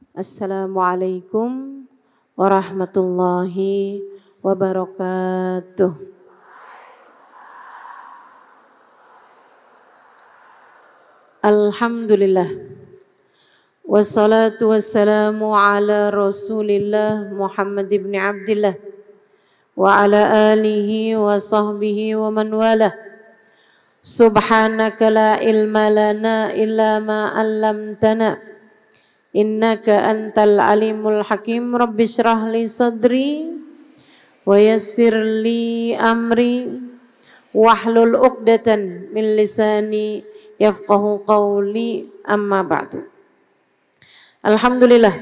Assalamualaikum warahmatullahi wabarakatuh. Alhamdulillah. Wassalatu wassalamu ala Rasulillah Muhammad ibn Abdillah wa ala alihi wa sahbihi wa man walah. Subhanaka la ilma lana illa ma 'allamtana. Innaka antal alimul hakim. Rabbi shrah li sadri wa yassir li amri wahlul 'uqdatan min lisani yafqahu qawli, amma ba'du. Alhamdulillah,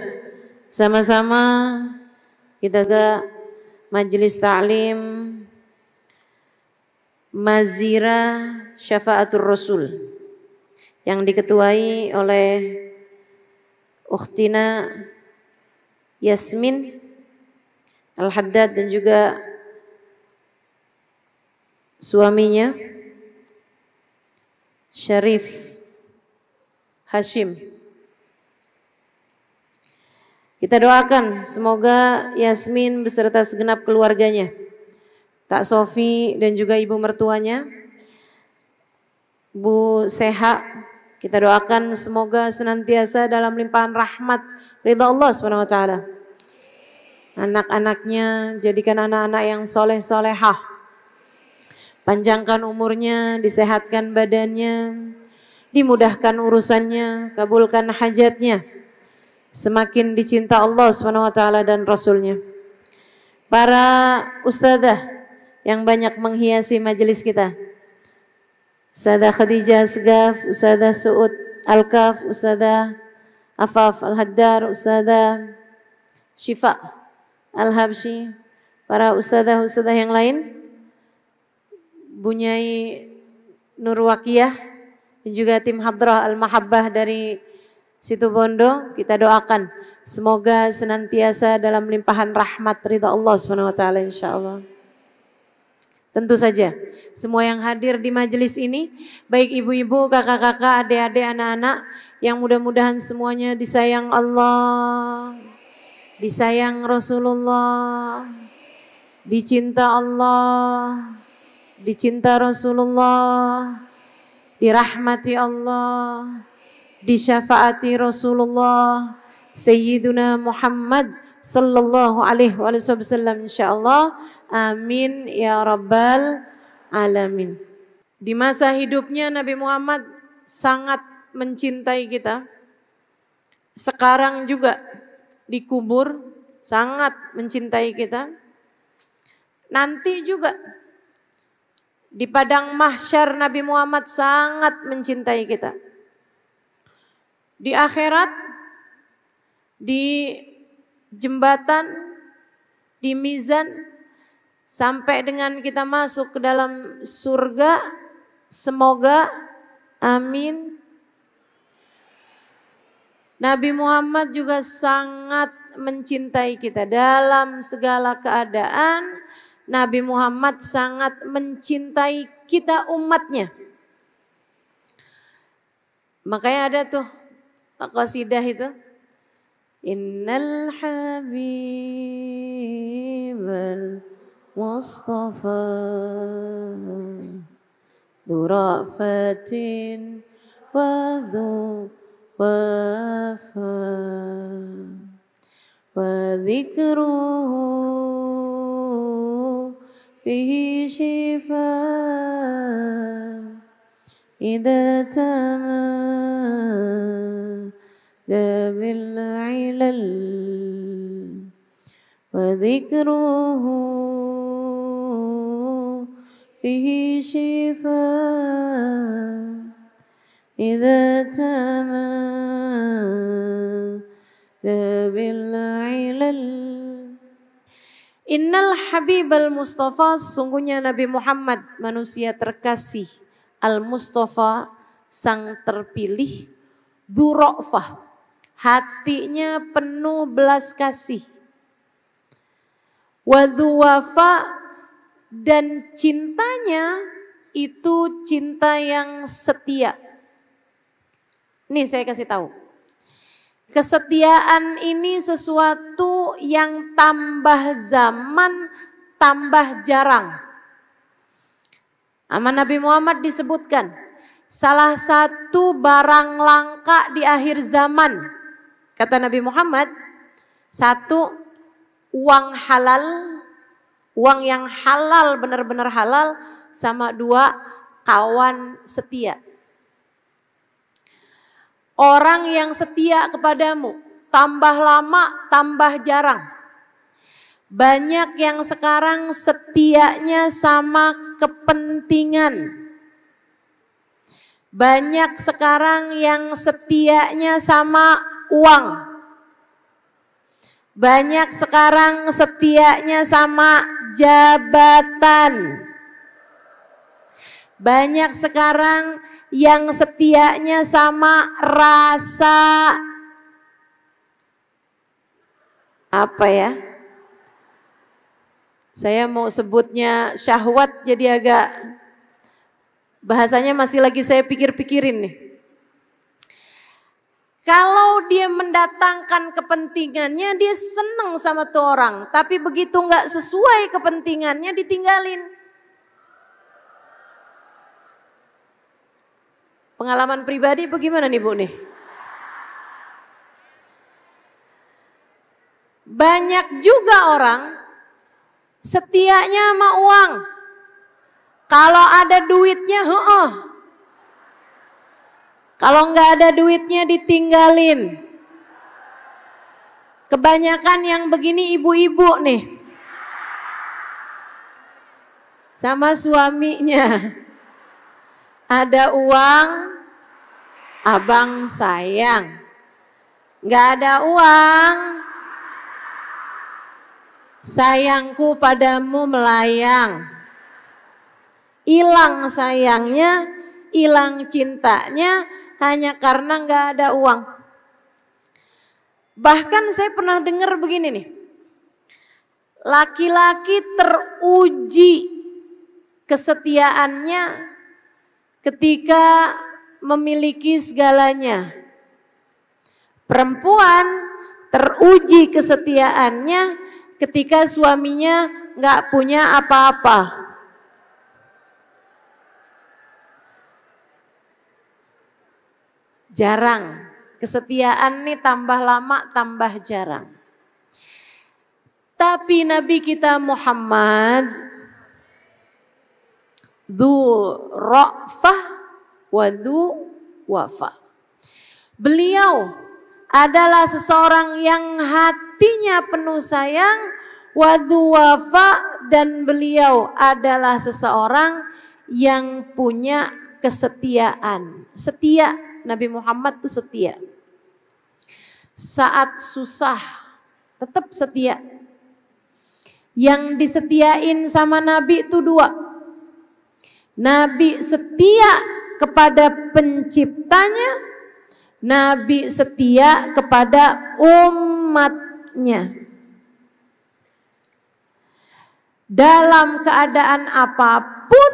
sama-sama kita ke majelis ta'lim Mazira Syafaatur Rasul yang diketuai oleh Ukhtina Yasmin Al-Haddad dan juga suaminya Syarif Hashim. Kita doakan semoga Yasmin beserta segenap keluarganya, Kak Sofi dan juga ibu mertuanya, Bu Seha, kita doakan semoga senantiasa dalam limpahan rahmat ridha Allah Subhanahu wa taala. Anak-anaknya jadikan anak-anak yang soleh-solehah. Panjangkan umurnya, disehatkan badannya, dimudahkan urusannya, kabulkan hajatnya. Semakin dicinta Allah Subhanahu wa taala dan Rasulnya. Para ustadzah yang banyak menghiasi majelis kita. Ustadzah Khadijah Asgaf, Ustadzah Su'ud Al-Kaf, Ustadzah Afaf Al-Haddar, Ustadzah Syifa Al-Habsyi, para ustadzah-ustadzah yang lain, Bunyai Nur Waqiyah, dan juga tim Hadrah Al-Mahabbah dari Situbondo, kita doakan semoga senantiasa dalam limpahan rahmat ridha Allah Subhanahu wa taala insyaallah. Tentu saja semua yang hadir di majelis ini, baik ibu-ibu, kakak-kakak, adik-adik, anak-anak, yang mudah-mudahan semuanya disayang Allah, disayang Rasulullah, dicinta Allah, dicinta Rasulullah, dirahmati Allah, disyafaati Rasulullah Sayyiduna Muhammad sallallahu alaihi wasallam insyaallah. Amin ya rabbal alamin. Di masa hidupnya Nabi Muhammad sangat mencintai kita. Sekarang juga dikubur sangat mencintai kita. Nanti juga di padang mahsyar Nabi Muhammad sangat mencintai kita. Di akhirat, di jembatan, di mizan, sampai dengan kita masuk ke dalam surga, semoga amin. Nabi Muhammad juga sangat mencintai kita dalam segala keadaan. Nabi Muhammad sangat mencintai kita umatnya. Makanya ada tuh qasidah itu. Innal habibal Mustafa Durafatin wa dhu wafa wa dhikruhu fihi shifa idza tamada bil ilal wa dhikruhu fihi shifa idza tamada bil ilal. Innal habibal Mustafa, sungguhnya Nabi Muhammad manusia terkasih, al-Mustafa sang terpilih, durofah, hatinya penuh belas kasih, waduwafa, dan cintanya itu cinta yang setia. Nih saya kasih tahu. Kesetiaan ini sesuatu yang tambah zaman, tambah jarang. Sama Nabi Muhammad disebutkan, salah satu barang langka di akhir zaman, kata Nabi Muhammad, satu, uang halal, uang yang halal, benar-benar halal, sama dua, kawan setia. Orang yang setia kepadamu, tambah lama, tambah jarang. Banyak yang sekarang setianya sama kepentingan. Banyak sekarang yang setianya sama uang. Banyak sekarang setianya sama jabatan. Banyak sekarang yang setianya sama rasa apa ya? Saya mau sebutnya syahwat, jadi agak bahasanya masih lagi saya pikir-pikirin nih. Kalau dia mendatangkan kepentingannya, dia seneng sama tuh orang, tapi begitu nggak sesuai kepentingannya ditinggalin. Pengalaman pribadi bagaimana nih Bu nih? Banyak juga orang setianya sama uang. Kalau ada duitnya, kalau nggak ada duitnya ditinggalin. Kebanyakan yang begini ibu-ibu nih, sama suaminya. Ada uang, abang sayang. Nggak ada uang, sayangku padamu melayang. Hilang sayangnya, hilang cintanya, hanya karena nggak ada uang. Bahkan saya pernah dengar begini nih, laki-laki teruji kesetiaannya ketika memiliki segalanya. Perempuan teruji kesetiaannya ketika suaminya nggak punya apa-apa. Jarang. Kesetiaan nih tambah lama tambah jarang. Tapi Nabi kita Muhammad Dzu ra'fah wa dzu wafa. Beliau adalah seseorang yang hatinya penuh sayang, wa dzu wafa, dan beliau adalah seseorang yang punya kesetiaan. Setia, Nabi Muhammad itu setia. Saat susah tetap setia. Yang disetiain sama Nabi itu dua. Nabi setia kepada penciptanya, Nabi setia kepada umatnya. Dalam keadaan apapun,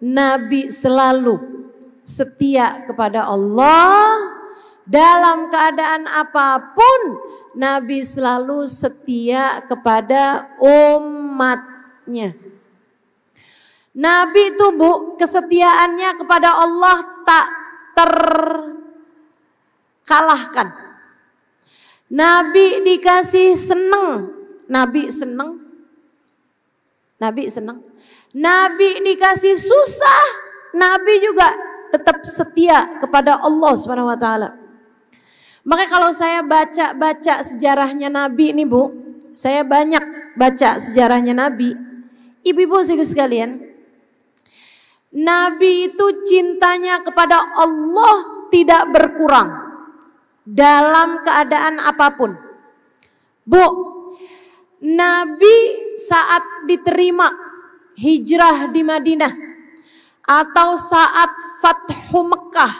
Nabi selalu setia kepada Allah. Dalam keadaan apapun, Nabi selalu setia kepada umatnya. Nabi itu Bu, kesetiaannya kepada Allah tak terkalahkan. Nabi dikasih seneng, Nabi seneng. Nabi seneng. Nabi dikasih susah, Nabi juga tetap setia kepada Allah Subhanahu wa taala. Makanya kalau saya baca sejarahnya Nabi nih Bu, saya banyak baca sejarahnya Nabi. Ibu-ibu sekalian, Nabi itu cintanya kepada Allah tidak berkurang dalam keadaan apapun. Bu, Nabi saat diterima hijrah di Madinah atau saat Fathu Mekah,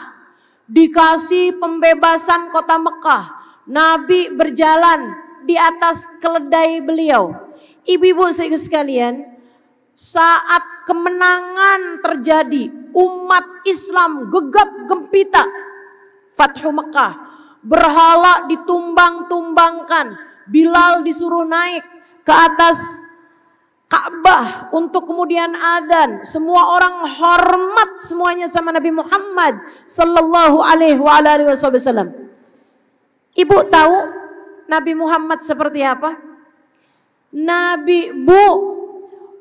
dikasih pembebasan kota Mekah, Nabi berjalan di atas keledai beliau. Ibu-ibu sekalian, saat kemenangan terjadi, umat Islam gegap gempita, Fathu Mekah, berhala ditumbang-tumbangkan, Bilal disuruh naik ke atas Ka'bah untuk kemudian adzan. Semua orang hormat semuanya sama Nabi Muhammad sallallahu alaihi wasallam. Ibu tahu Nabi Muhammad seperti apa? Nabi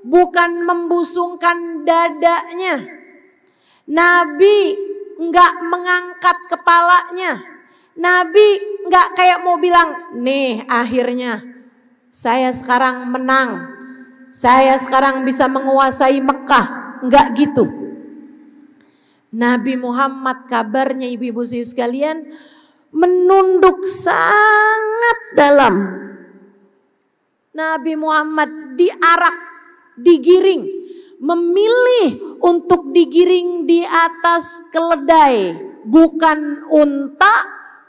bukan membusungkan dadanya. Nabi enggak mengangkat kepalanya. Nabi enggak kayak mau bilang, nih akhirnya saya sekarang menang. Saya sekarang bisa menguasai Mekah. Enggak gitu. Nabi Muhammad kabarnya ibu-ibu sekalian menunduk sangat dalam. Nabi Muhammad diarak, digiring, memilih untuk digiring di atas keledai, bukan unta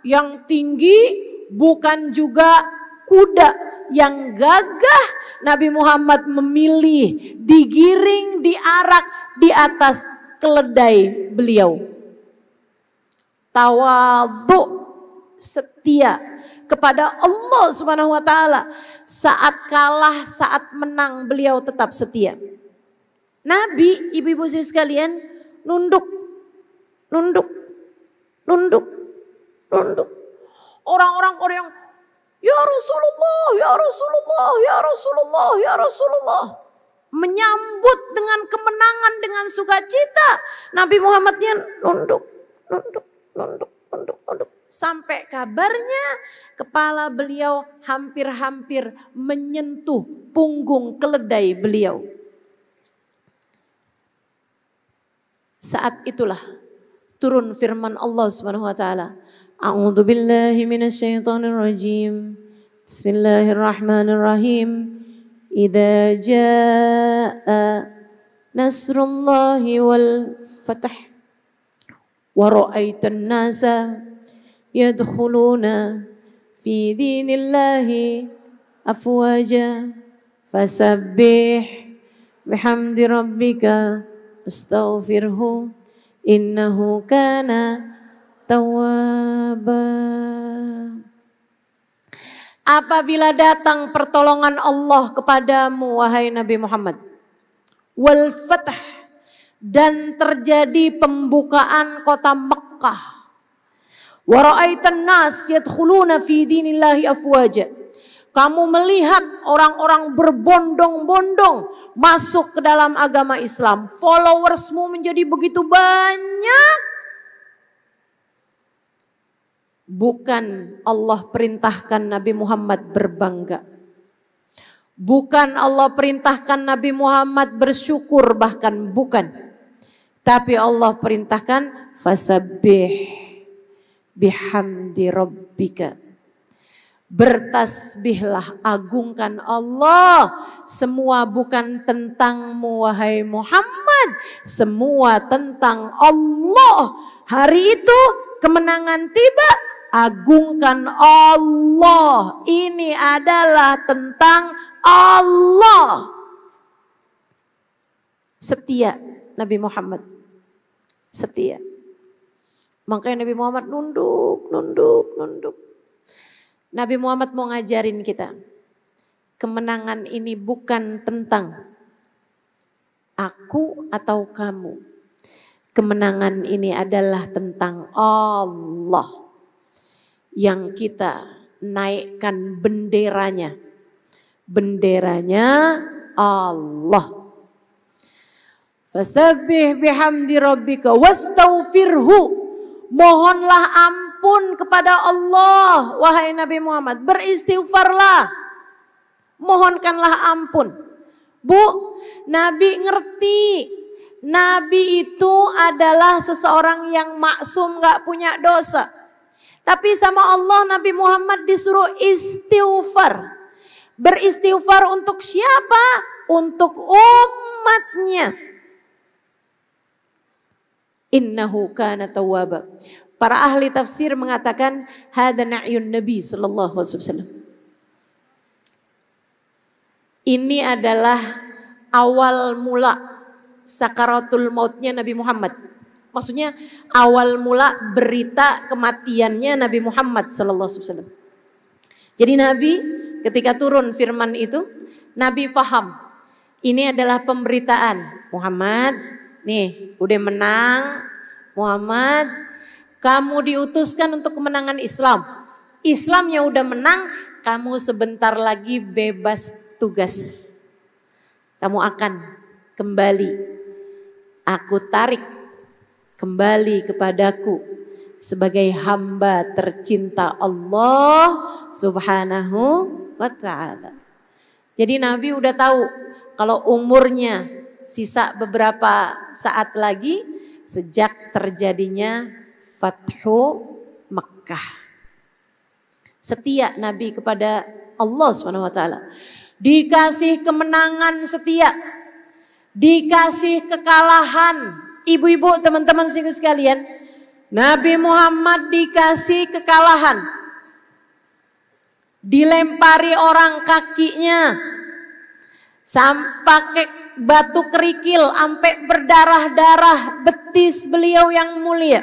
yang tinggi, bukan juga kuda yang gagah. Nabi Muhammad memilih digiring, diarak di atas keledai beliau. Tawadhu, setia kepada Allah Subhanahu wa taala. Saat kalah, saat menang, beliau tetap setia. Nabi, ibu-ibu sekalian, nunduk. Orang-orang Korea, ya Rasulullah, ya Rasulullah, ya Rasulullah, ya Rasulullah, menyambut dengan kemenangan dengan sukacita. Nabi Muhammadnya nunduk. Sampai kabarnya kepala beliau hampir-hampir menyentuh punggung keledai beliau. Saat itulah turun firman Allah Subhanahu wa taala. A'udzu billahi minasyaitonir rajim. Bismillahirrahmanirrahim. Idza jaa nasrullahi wal fath wa ra'aitan nasa yadkhuluna fi dinillahi afwaja fasabbih bihamdi rabbika astaghfirhu innahu kana tawwaba. Apabila datang pertolongan Allah kepadamu wahai Nabi Muhammad, wal fath, dan terjadi pembukaan kota Mekkah, wa ra'aitan nas yadkhuluna fi dinillahi afwaja, kamu melihat orang-orang berbondong-bondong masuk ke dalam agama Islam, followersmu menjadi begitu banyak. Bukan Allah perintahkan Nabi Muhammad berbangga. Bukan Allah perintahkan Nabi Muhammad bersyukur, bahkan bukan. Tapi Allah perintahkan fasabbih bihamdi rabbika. Bertasbihlah, agungkan Allah. Semua bukan tentangmu wahai Muhammad, semua tentang Allah. Hari itu kemenangan tiba, agungkan Allah. Ini adalah tentang Allah. Setia Nabi Muhammad, setia. Makanya Nabi Muhammad nunduk. Nabi Muhammad mau ngajarin kita, kemenangan ini bukan tentang aku atau kamu. Kemenangan ini adalah tentang Allah yang kita naikkan benderanya. Benderanya Allah. Fasabbih bihamdi rabbika wastaghfirhu. Mohonlah ampun kepada Allah wahai Nabi Muhammad, beristighfarlah, mohonkanlah ampun. Bu, Nabi ngerti, Nabi itu adalah seseorang yang maksum, gak punya dosa. Tapi sama Allah Nabi Muhammad disuruh istighfar. Beristighfar untuk siapa? Untuk umatnya. Innahu kana tawwaba. Para ahli tafsir mengatakan hadza na'yun Nabi sallallahu alaihi wasallam. Ini adalah awal mula sakaratul mautnya Nabi Muhammad. Maksudnya awal mula berita kematiannya Nabi Muhammad sallallahu alaihi wasallam. Jadi Nabi ketika turun firman itu, Nabi faham ini adalah pemberitaan. Muhammad, nih udah menang. Muhammad, kamu diutuskan untuk kemenangan Islam. Islamnya udah menang, kamu sebentar lagi bebas tugas. Kamu akan kembali. Aku tarik kembali kepadaku sebagai hamba tercinta Allah Subhanahu wa ta'ala. Jadi Nabi udah tahu kalau umurnya sisa beberapa saat lagi sejak terjadinya Fathu Makkah. Setia Nabi kepada Allah Subhanahu wa ta'ala. Dikasih kemenangan setia. Dikasih kekalahan. Ibu-ibu, teman-teman sekalian, Nabi Muhammad dikasih kekalahan. Dilempari orang kakinya. Pakai batu kerikil sampai berdarah-darah betis beliau yang mulia.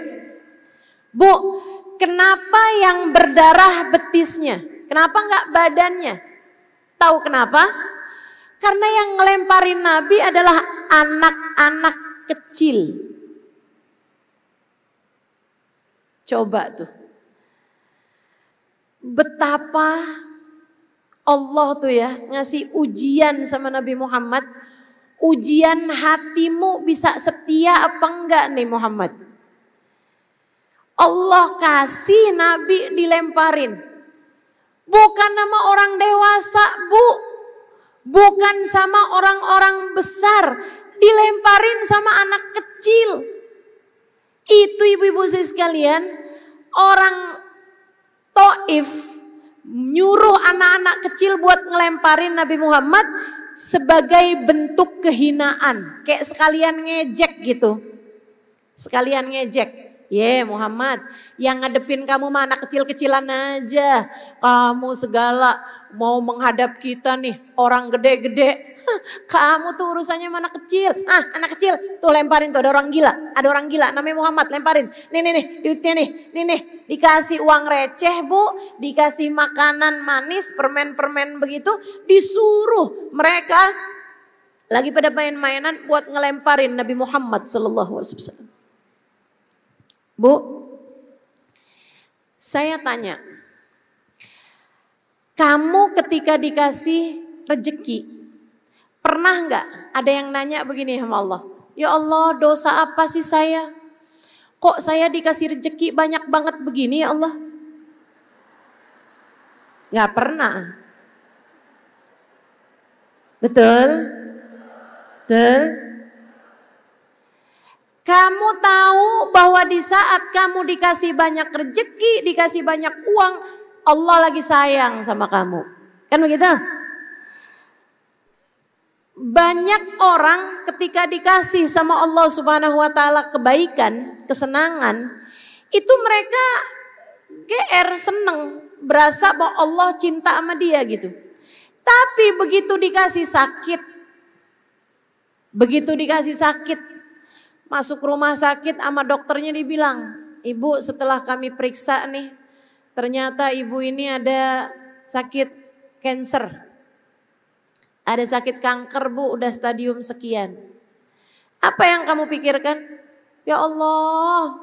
Bu, kenapa yang berdarah betisnya? Kenapa enggak badannya? Tahu kenapa? Karena yang ngelemparin Nabi adalah anak-anak kecil. Coba tuh. Betapa Allah tuh ya ngasih ujian sama Nabi Muhammad. Ujian hatimu bisa setia apa enggak nih Muhammad? Allah kasih Nabi dilemparin. Bukan sama orang dewasa, Bu. Bukan sama orang-orang besar. Dilemparin sama anak kecil. Itu ibu-ibu sekalian, orang Taif nyuruh anak-anak kecil buat ngelemparin Nabi Muhammad sebagai bentuk kehinaan. Kayak sekalian ngejek gitu. Sekalian ngejek. Muhammad, yang ngadepin kamu mah anak kecil-kecilan aja. Kamu segala mau menghadap kita nih, orang gede-gede. Kamu tuh urusannya sama anak kecil. Anak kecil tuh lemparin tuh, ada orang gila. Ada orang gila namanya Muhammad, lemparin. Nih, duitnya nih. Nih, dikasih uang receh, Bu. Dikasih makanan manis, permen-permen begitu. Disuruh mereka lagi pada main-mainan buat ngelemparin Nabi Muhammad sallallahu alaihi wasallam. Bu, saya tanya, kamu ketika dikasih rejeki, pernah nggak ada yang nanya begini sama Allah? Ya Allah, dosa apa sih saya? Kok saya dikasih rejeki banyak banget begini ya Allah? Nggak pernah. Betul? Betul? Kamu tahu bahwa di saat kamu dikasih banyak rejeki, dikasih banyak uang, Allah lagi sayang sama kamu. Kan begitu? Banyak orang ketika dikasih sama Allah Subhanahu wa taala kebaikan, kesenangan, itu mereka GR, seneng, berasa bahwa Allah cinta sama dia gitu. Tapi begitu dikasih sakit, masuk rumah sakit sama dokternya dibilang, Ibu setelah kami periksa nih, ternyata ibu ini ada sakit cancer. Ada sakit kanker Bu, udah stadium sekian. Apa yang kamu pikirkan? Ya Allah,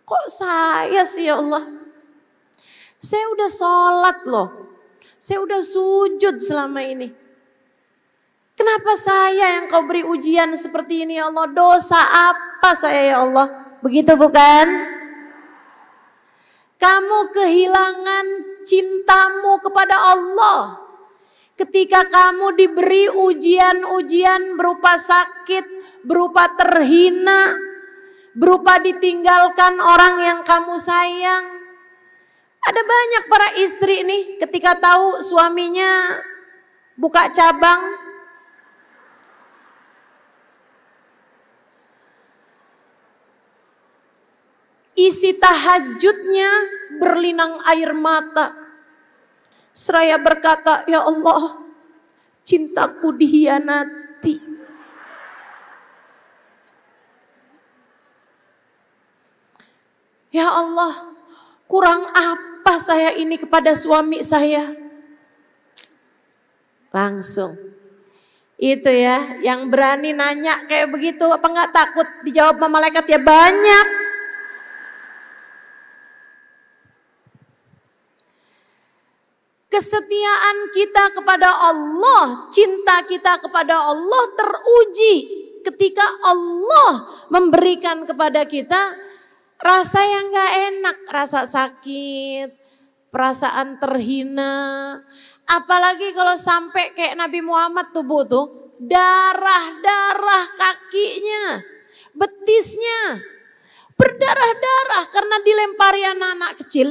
kok saya sih ya Allah? Saya udah sholat loh, saya udah sujud selama ini. Kenapa saya yang kau beri ujian seperti ini ya Allah? Dosa apa saya ya Allah? Begitu bukan? Kamu kehilangan cintamu kepada Allah. Ketika kamu diberi ujian-ujian berupa sakit, berupa terhina, berupa ditinggalkan orang yang kamu sayang. Ada banyak para istri nih ketika tahu suaminya buka cabang, isi tahajudnya berlinang air mata. Seraya berkata, ya Allah, cintaku dihianati. Ya Allah, kurang apa saya ini kepada suami saya? Langsung. Itu ya, yang berani nanya kayak begitu, apa nggak takut dijawab sama malaikat? Ya banyak. Kesetiaan kita kepada Allah, cinta kita kepada Allah teruji ketika Allah memberikan kepada kita rasa yang gak enak, rasa sakit, perasaan terhina. Apalagi kalau sampai kayak Nabi Muhammad tubuh tuh, darah-darah kakinya, betisnya, berdarah-darah karena dilempari anak-anak kecil.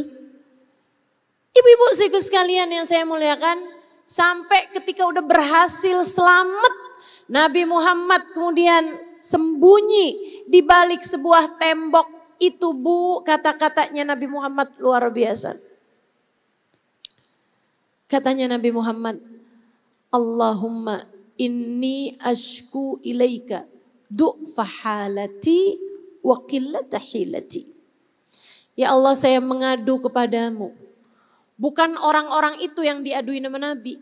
Ibu-ibu saudaraku sekalian yang saya muliakan, sampai ketika udah berhasil selamat, Nabi Muhammad kemudian sembunyi di balik sebuah tembok. Itu Bu, kata-katanya Nabi Muhammad luar biasa. Katanya Nabi Muhammad, Allahumma inni ashku ilaika du'fa halati wa qillata hilati. Ya Allah, saya mengadu kepadamu. Bukan orang-orang itu yang diadui nama Nabi,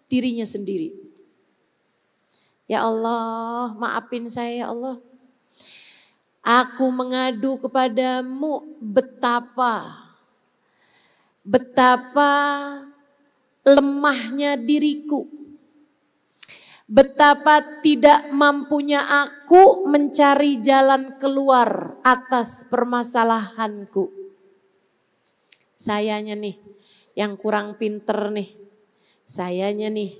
dirinya sendiri. Ya Allah, maafin saya ya Allah. Aku mengadu kepadamu betapa lemahnya diriku. Betapa tidak mampunya aku mencari jalan keluar atas permasalahanku. Sayanya nih, yang kurang pinter nih. Sayanya nih,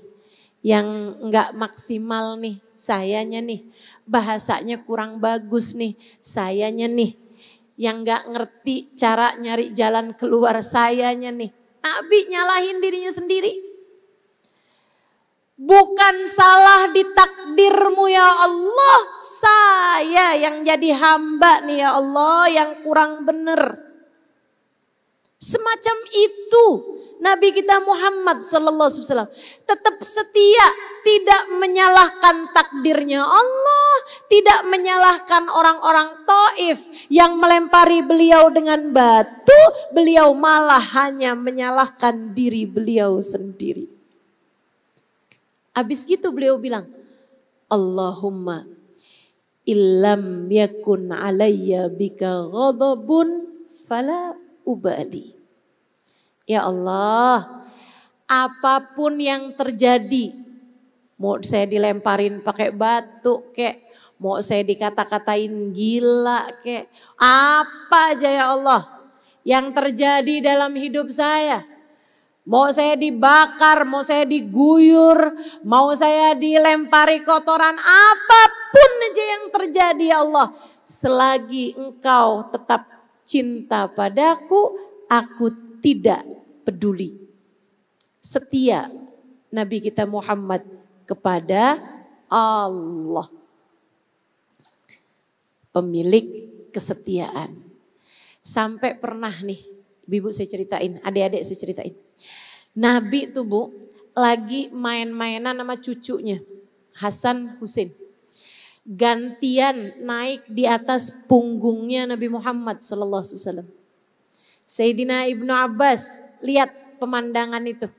yang enggak maksimal nih. Sayanya nih, bahasanya kurang bagus nih. Sayanya nih, yang enggak ngerti cara nyari jalan keluar. Sayanya nih. Nabi nyalahin dirinya sendiri. Bukan salah di takdirmu ya Allah. Saya yang jadi hamba nih ya Allah yang kurang bener. Semacam itu Nabi kita Muhammad SAW tetap setia, tidak menyalahkan takdirnya Allah, tidak menyalahkan orang-orang Taif yang melempari beliau dengan batu, beliau malah hanya menyalahkan diri beliau sendiri. Habis gitu beliau bilang, Allahumma illam yakun alayya bika ghadabun fala ubali. Ya Allah, apapun yang terjadi, mau saya dilemparin pakai batu kek, mau saya dikata-katain gila kek, apa aja ya Allah yang terjadi dalam hidup saya. Mau saya dibakar, mau saya diguyur, mau saya dilempari kotoran, apapun aja yang terjadi ya Allah. Selagi engkau tetap cinta padaku, aku tidak peduli. Setia Nabi kita Muhammad kepada Allah. Pemilik kesetiaan. Sampai pernah nih, ibu saya ceritain, adik-adik saya ceritain. Nabi tuh Bu, lagi main-mainan sama cucunya, Hasan Husain. Gantian naik di atas punggungnya Nabi Muhammad SAW. Sayyidina Ibnu Abbas, lihat pemandangan itu.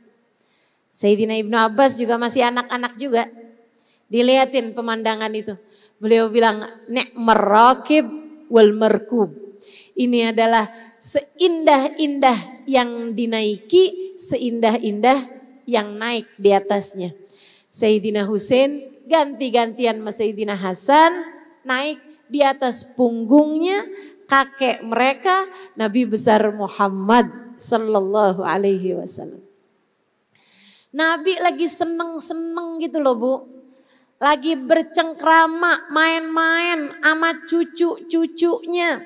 Sayyidina Ibnu Abbas juga masih anak-anak juga. Dilihatin pemandangan itu. Beliau bilang, ni'mar rakib wal markub. Ini adalah seindah-indah yang dinaiki, seindah-indah yang naik di atasnya. Sayyidina Husain ganti-gantian sama Sayyidina Hasan naik di atas punggungnya kakek mereka Nabi besar Muhammad sallallahu alaihi wasallam. Nabi lagi seneng-seneng gitu loh Bu. Lagi bercengkrama main-main sama cucu-cucunya.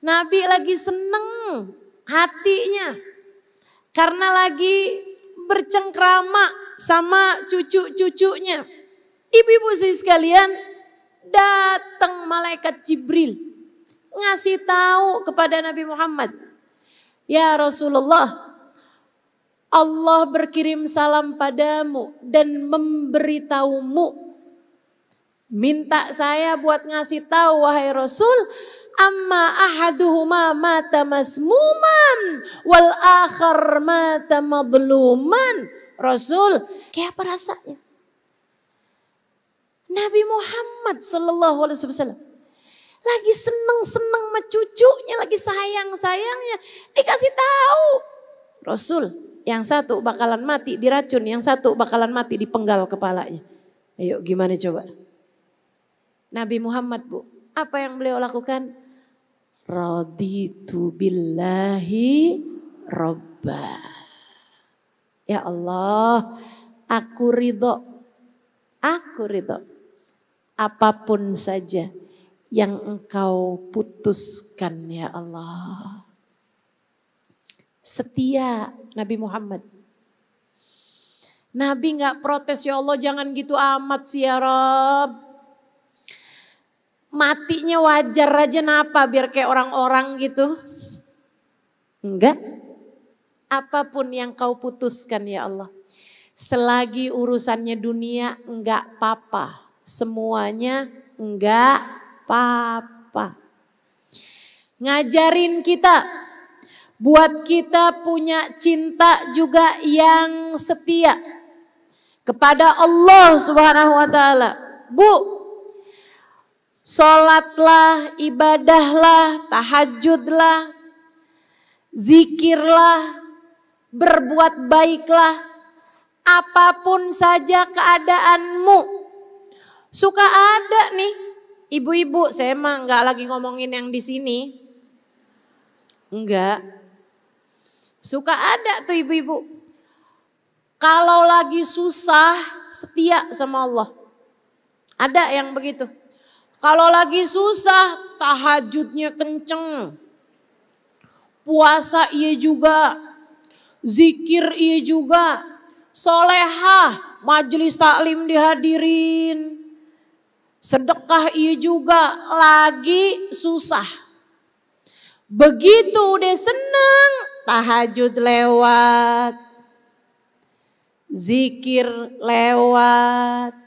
Nabi lagi seneng hatinya karena lagi bercengkrama sama cucu-cucunya. Ibu-ibu sekalian, datang malaikat Jibril ngasih tahu kepada Nabi Muhammad, ya Rasulullah, Allah berkirim salam padamu dan memberitahumu. Minta saya buat ngasih tahu wahai Rasul, amma ahaduhuma mata masmuman wal akhar mata madluman. Rasul, kayak apa rasanya? Nabi Muhammad sallallahu alaihi wasallam lagi seneng-seneng sama cucunya, lagi sayang-sayangnya, dikasih tahu. Rasul, yang satu bakalan mati diracun, yang satu bakalan mati dipenggal kepalanya. Ayo gimana coba? Nabi Muhammad, Bu, apa yang beliau lakukan? Raditu billahi robba. Ya Allah, aku ridho. Aku ridho. Apapun saja yang engkau putuskan ya Allah. Setia Nabi Muhammad. Nabi gak protes, ya Allah jangan gitu amat sih ya Rob. Matinya wajar aja, napa biar kayak orang-orang gitu. Enggak. Apapun yang kau putuskan ya Allah. Selagi urusannya dunia enggak apa-apa. Semuanya enggak apa-apa. Ngajarin kita, buat kita punya cinta juga yang setia kepada Allah Subhanahu wa taala. Bu, sholatlah, ibadahlah, tahajudlah, zikirlah, berbuat baiklah, apapun saja keadaanmu. Suka ada nih ibu-ibu, saya mah nggak lagi ngomongin yang di sini, enggak. Suka ada tuh ibu-ibu, kalau lagi susah setia sama Allah. Ada yang begitu. Kalau lagi susah tahajudnya kenceng, puasa iya juga, zikir iya juga, solehah, majelis taklim dihadirin, sedekah iya juga, lagi susah. Begitu udah seneng, tahajud lewat, zikir lewat,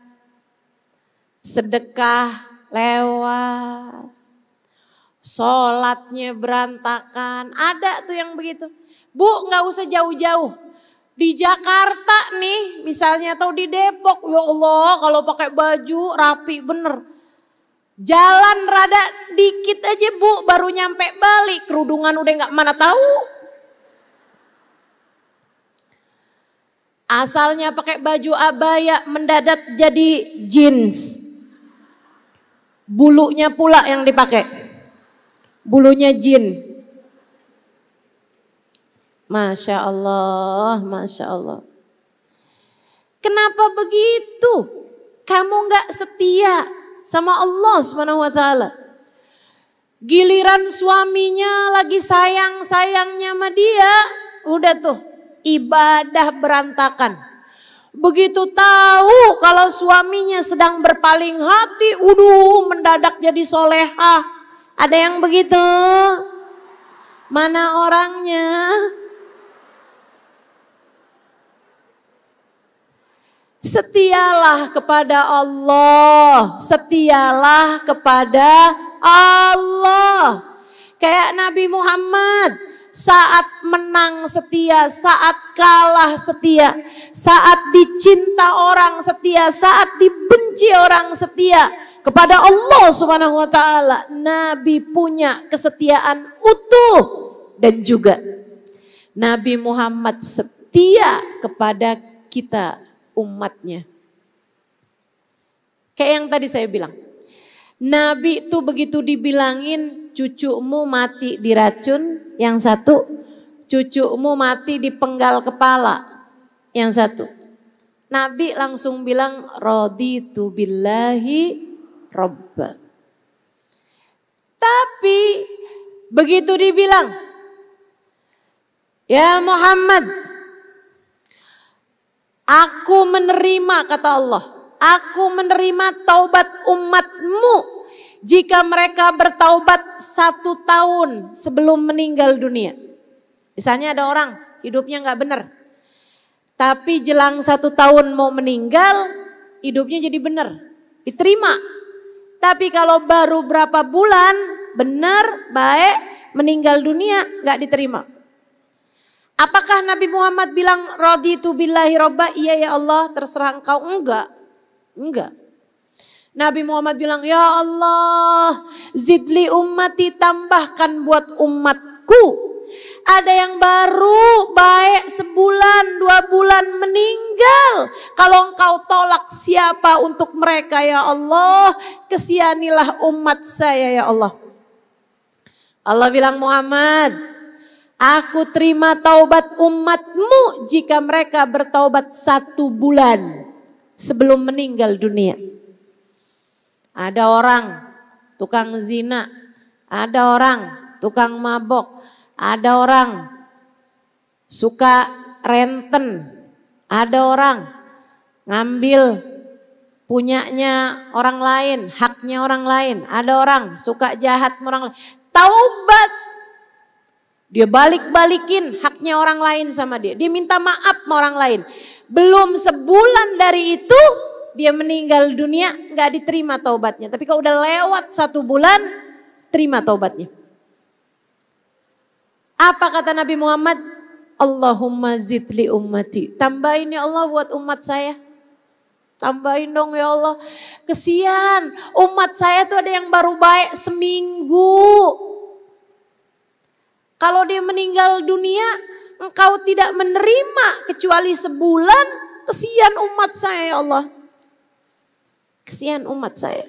sedekah lewat, sholatnya berantakan. Ada tuh yang begitu. Bu, gak usah jauh-jauh. Di Jakarta nih misalnya, atau di Depok, ya Allah kalau pakai baju rapi bener. Jalan rada dikit aja Bu, baru nyampe balik, kerudungan udah gak mana tahu. Asalnya pakai baju abaya mendadak jadi jeans. Bulunya pula yang dipakai, bulunya jin. Masya Allah, Masya Allah. Kenapa begitu? Kamu gak setia sama Allah Subhanahu wa taala. Giliran suaminya lagi sayang-sayangnya sama dia, udah tuh ibadah berantakan. Begitu tahu kalau suaminya sedang berpaling hati, mendadak jadi solehah. Ada yang begitu? Mana orangnya? Setialah kepada Allah, setialah kepada Allah. Kayak Nabi Muhammad, saat menang setia, saat kalah setia, saat dicinta orang setia, saat dibenci orang setia kepada Allah Subhanahu wa taala. Nabi punya kesetiaan utuh, dan juga Nabi Muhammad setia kepada kita umatnya. Kayak yang tadi saya bilang, Nabi itu begitu dibilangin cucumu mati diracun, yang satu cucumu mati dipenggal kepala, yang satu Nabi langsung bilang raditu billahi robba. Tapi begitu dibilang, ya Muhammad, aku menerima, kata Allah, aku menerima taubat umatmu jika mereka bertaubat 1 tahun sebelum meninggal dunia. Misalnya ada orang hidupnya gak benar, tapi jelang 1 tahun mau meninggal, hidupnya jadi benar, diterima. Tapi kalau baru berapa bulan benar, baik, meninggal dunia nggak diterima. Apakah Nabi Muhammad bilang raditu billahi robba? Iya ya Allah, terserah engkau. Enggak. Nabi Muhammad bilang, ya Allah, zidli ummati, tambahkan buat umatku. Ada yang baru baik sebulan 2 bulan meninggal. Kalau engkau tolak siapa untuk mereka ya Allah? Kesihanilah umat saya ya Allah. Allah bilang, Muhammad, aku terima taubat umatmu jika mereka bertaubat 1 bulan sebelum meninggal dunia. Ada orang tukang zina, ada orang tukang mabok, ada orang suka renten, ada orang ngambil punyanya orang lain, haknya orang lain, ada orang suka jahat sama orang lain. Taubat, dia balikin haknya orang lain sama dia, dia minta maaf sama orang lain. Belum sebulan dari itu dia meninggal dunia, gak diterima taubatnya. Tapi kalau udah lewat 1 bulan, terima taubatnya. Apa kata Nabi Muhammad? Allahumma zidli ummati. Tambahin ya Allah buat umat saya. Tambahin dong ya Allah. Kesian, umat saya tuh ada yang baru baik seminggu. Kalau dia meninggal dunia, engkau tidak menerima kecuali sebulan. Kesian umat saya ya Allah. Kesian umat saya.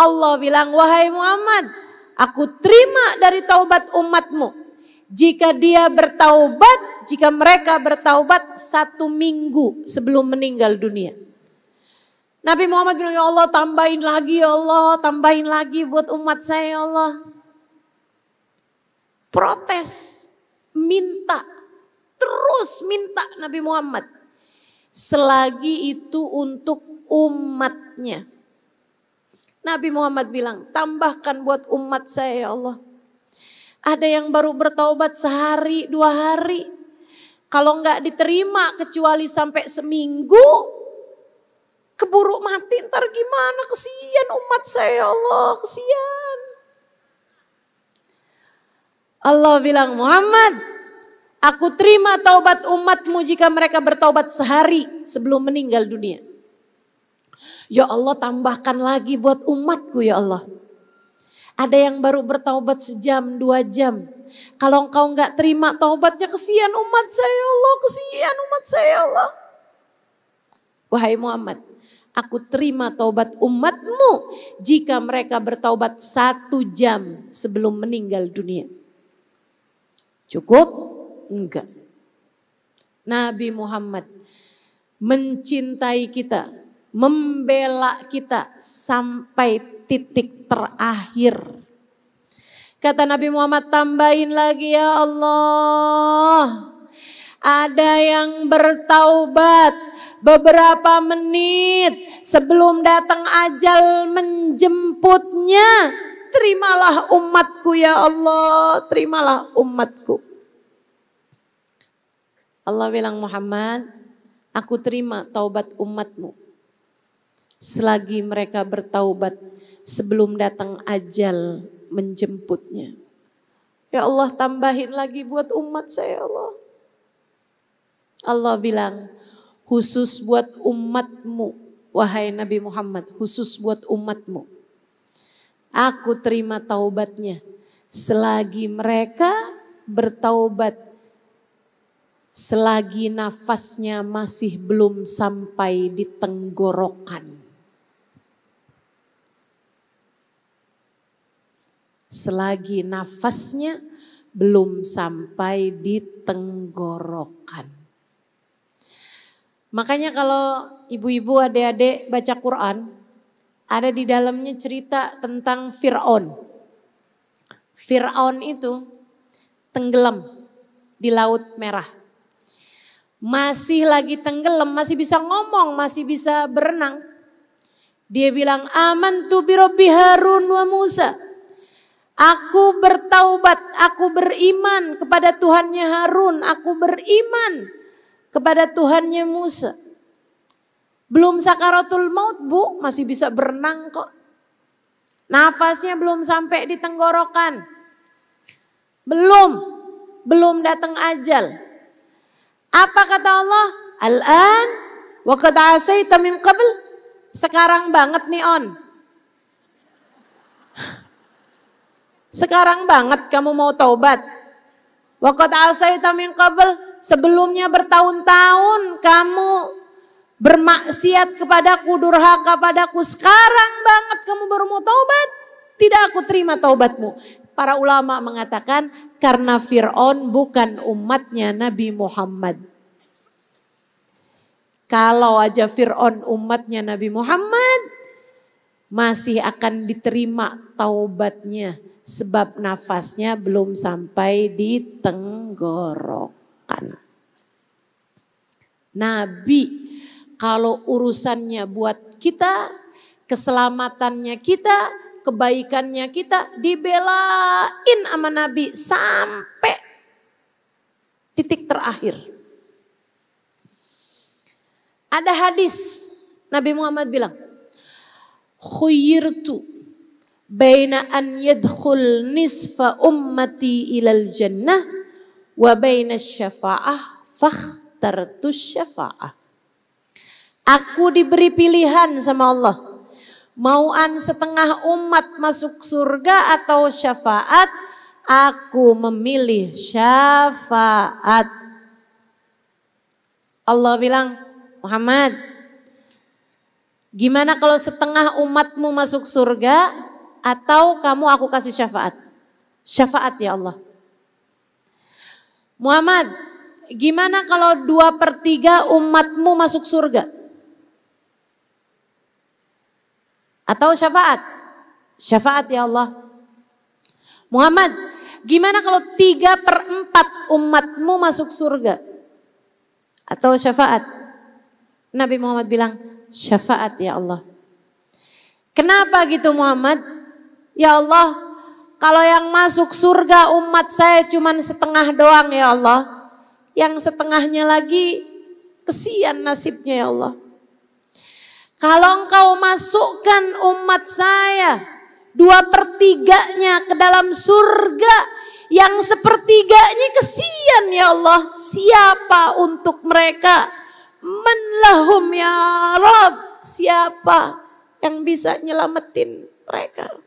Allah bilang, wahai Muhammad, aku terima dari taubat umatmu. Jika dia bertaubat, jika mereka bertaubat 1 minggu sebelum meninggal dunia. Nabi Muhammad bilang, ya Allah tambahin lagi ya Allah, tambahin lagi buat umat saya ya Allah. Protes, minta, terus minta Nabi Muhammad. Selagi itu untuk umatnya. Nabi Muhammad bilang, tambahkan buat umat saya ya Allah. Ada yang baru bertaubat sehari 2 hari. Kalau enggak diterima kecuali sampai seminggu, keburu mati ntar gimana? Kesian umat saya ya Allah, kesian. Allah bilang, Muhammad, aku terima taubat umatmu jika mereka bertaubat sehari sebelum meninggal dunia. Ya Allah tambahkan lagi buat umatku ya Allah. Ada yang baru bertaubat sejam 2 jam. Kalau engkau enggak terima taubatnya, kesian umat saya ya Allah, kesian umat saya ya Allah. Wahai Muhammad, aku terima taubat umatmu jika mereka bertaubat 1 jam sebelum meninggal dunia. Cukup? Enggak. Nabi Muhammad mencintai kita, membela kita sampai titik terakhir. Kata Nabi Muhammad, tambahin lagi ya Allah. Ada yang bertaubat beberapa menit sebelum datang ajal menjemputnya. Terimalah umatku ya Allah, terimalah umatku. Allah bilang, Muhammad, aku terima taubat umatmu selagi mereka bertaubat sebelum datang ajal menjemputnya. Ya Allah, tambahin lagi buat umat saya ya Allah. Allah bilang, khusus buat umatmu, wahai Nabi Muhammad, khusus buat umatmu. Aku terima taubatnya selagi mereka bertaubat, selagi nafasnya masih belum sampai di tenggorokan. Selagi nafasnya belum sampai di tenggorokan. Makanya kalau ibu-ibu, adik-adik baca Quran, ada di dalamnya cerita tentang Fir'aun. Fir'aun itu tenggelam di Laut Merah. Masih lagi tenggelam, masih bisa ngomong, masih bisa berenang. Dia bilang, amantu bi Rabbi Harun wa Musa. Aku bertaubat, aku beriman kepada Tuhannya Harun, aku beriman kepada Tuhannya Musa. Belum sakaratul maut bu, masih bisa berenang kok. Nafasnya belum sampai di tenggorokan. Belum datang ajal. Apa kata Allah? Al-an wa qad asaita min qabl. Sekarang banget nih on. Sekarang banget kamu mau taubat. Wa qad asaita min qabl. Sebelumnya bertahun-tahun kamu bermaksiat kepadaku, durhaka padaku. Sekarang banget kamu baru mau taubat. Tidak aku terima taubatmu. Para ulama mengatakan karena Fir'aun bukan umatnya Nabi Muhammad. Kalau aja Fir'aun umatnya Nabi Muhammad, masih akan diterima taubatnya. Sebab nafasnya belum sampai di tenggorokan. Nabi kalau urusannya buat kita, keselamatannya kita, kebaikannya kita, dibelain sama Nabi sampai titik terakhir. Ada hadis Nabi Muhammad bilang, khuyyirtu baina an yadkhul nisfa ummati ilal jannah wa baina syafa'ah fakhtartu syafa'ah. Aku diberi pilihan sama Allah. Mauan setengah umat masuk surga atau syafaat, aku memilih syafaat. Allah bilang, Muhammad, gimana kalau setengah umatmu masuk surga atau kamu aku kasih syafaat? Syafaat ya Allah. Muhammad, gimana kalau 2/3 umatmu masuk surga? Atau syafaat? Syafaat ya Allah. Muhammad, gimana kalau 3/4 umatmu masuk surga? Atau syafaat? Nabi Muhammad bilang, syafaat ya Allah. Kenapa gitu Muhammad? Ya Allah, kalau yang masuk surga umat saya cuma setengah doang ya Allah. Yang setengahnya lagi kesian nasibnya ya Allah. Kalau engkau masukkan umat saya 2/3-nya ke dalam surga, yang 1/3-nya kesian ya Allah. Siapa untuk mereka? Man lahum ya Rabb. Siapa yang bisa nyelamatin mereka?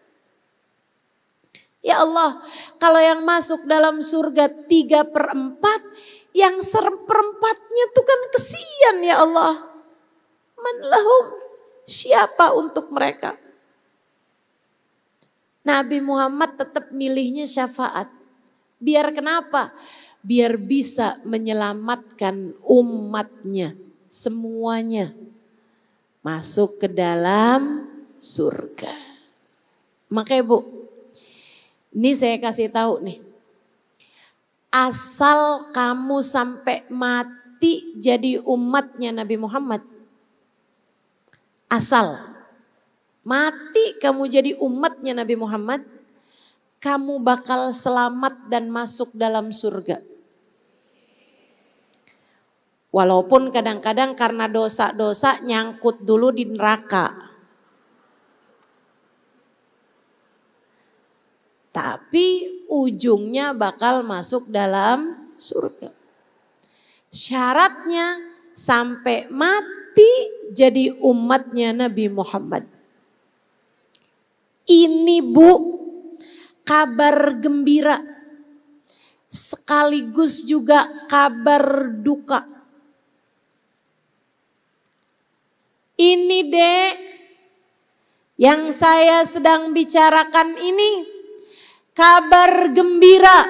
Ya Allah, kalau yang masuk dalam surga 3/4, yang 1/4-nya tuh kan kesian ya Allah. Man lahum. Siapa untuk mereka? Nabi Muhammad tetap milihnya syafaat. Biar kenapa? Biar bisa menyelamatkan umatnya. Semuanya masuk ke dalam surga. Makanya Bu, ini saya kasih tahu nih. Asal kamu sampai mati jadi umatnya Nabi Muhammad. Asal mati kamu jadi umatnya Nabi Muhammad, kamu bakal selamat dan masuk dalam surga. Walaupun kadang-kadang karena dosa-dosa nyangkut dulu di neraka. Tapi ujungnya bakal masuk dalam surga. Syaratnya sampai mati jadi umatnya Nabi Muhammad. Ini Bu, kabar gembira sekaligus juga kabar duka. Ini Dek, yang saya sedang bicarakan ini kabar gembira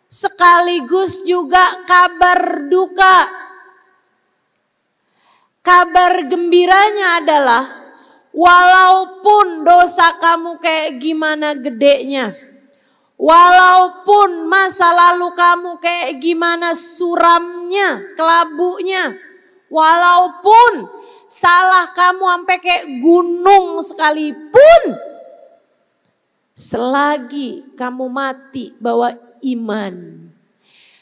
sekaligus juga kabar duka. Kabar gembiranya adalah walaupun dosa kamu kayak gimana gedenya, walaupun masa lalu kamu kayak gimana suramnya, kelabunya, walaupun salah kamu sampai kayak gunung sekalipun, selagi kamu mati bawa iman,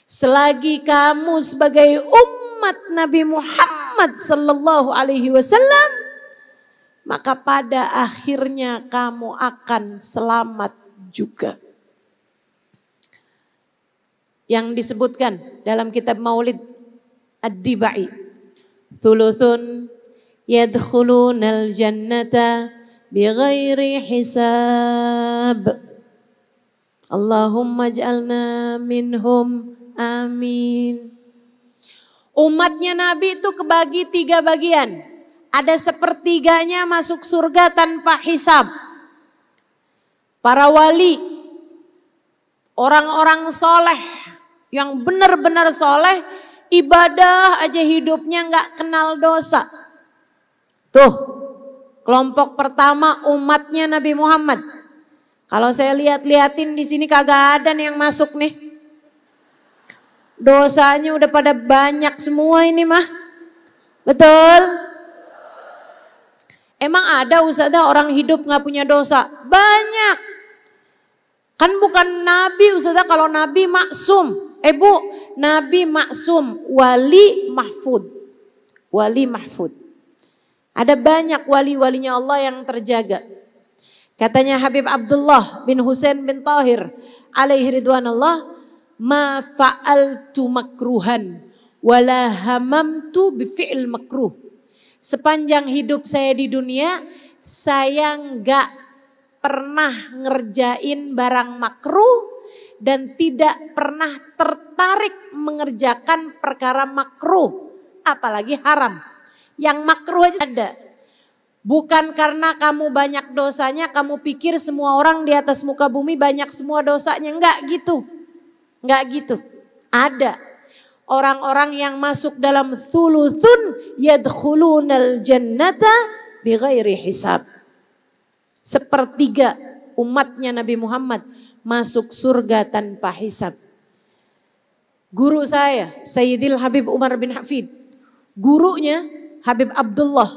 selagi kamu sebagai umat Nabi Muhammad sallallahu alaihi wasallam maka pada akhirnya kamu akan selamat juga. Yang disebutkan dalam kitab Maulid Ad-Dibai, thuluthun yadkhulunal jannata bighairi hisab. Allahumma ij'alna minhum, amin. Umatnya Nabi itu kebagi 3 bagian. Ada sepertiganya masuk surga tanpa hisab. Para wali, orang-orang soleh, yang benar-benar soleh, ibadah aja hidupnya gak kenal dosa. Tuh, kelompok pertama umatnya Nabi Muhammad. Kalau saya lihat-liatin di sini kagak ada nih yang masuk nih. Dosanya udah pada banyak semua ini mah. Betul? Emang ada Ustazah orang hidup gak punya dosa? Banyak. Kan bukan Nabi Ustazah, kalau Nabi maksum. Bu, Nabi maksum, wali mahfud. Wali mahfud. Ada banyak wali-walinya Allah yang terjaga. Katanya Habib Abdullah bin Husain bin Tahir alaihi ridwanullah, ma fa'altu makruhan wala hamamtu bifi'il makruh. Sepanjang hidup saya di dunia, saya enggak pernah ngerjain barang makruh dan tidak pernah tertarik mengerjakan perkara makruh, apalagi haram. Yang makruh aja ada. Bukan karena kamu banyak dosanya, kamu pikir semua orang di atas muka bumi banyak semua dosanya. Enggak gitu. Enggak gitu. Ada orang-orang yang masuk dalam thuluthun yadkhulunal jannata bighairi hisab. Sepertiga umatnya Nabi Muhammad masuk surga tanpa hisab. Guru saya, Sayyidil Habib Umar bin Hafid. Gurunya Habib Abdullah,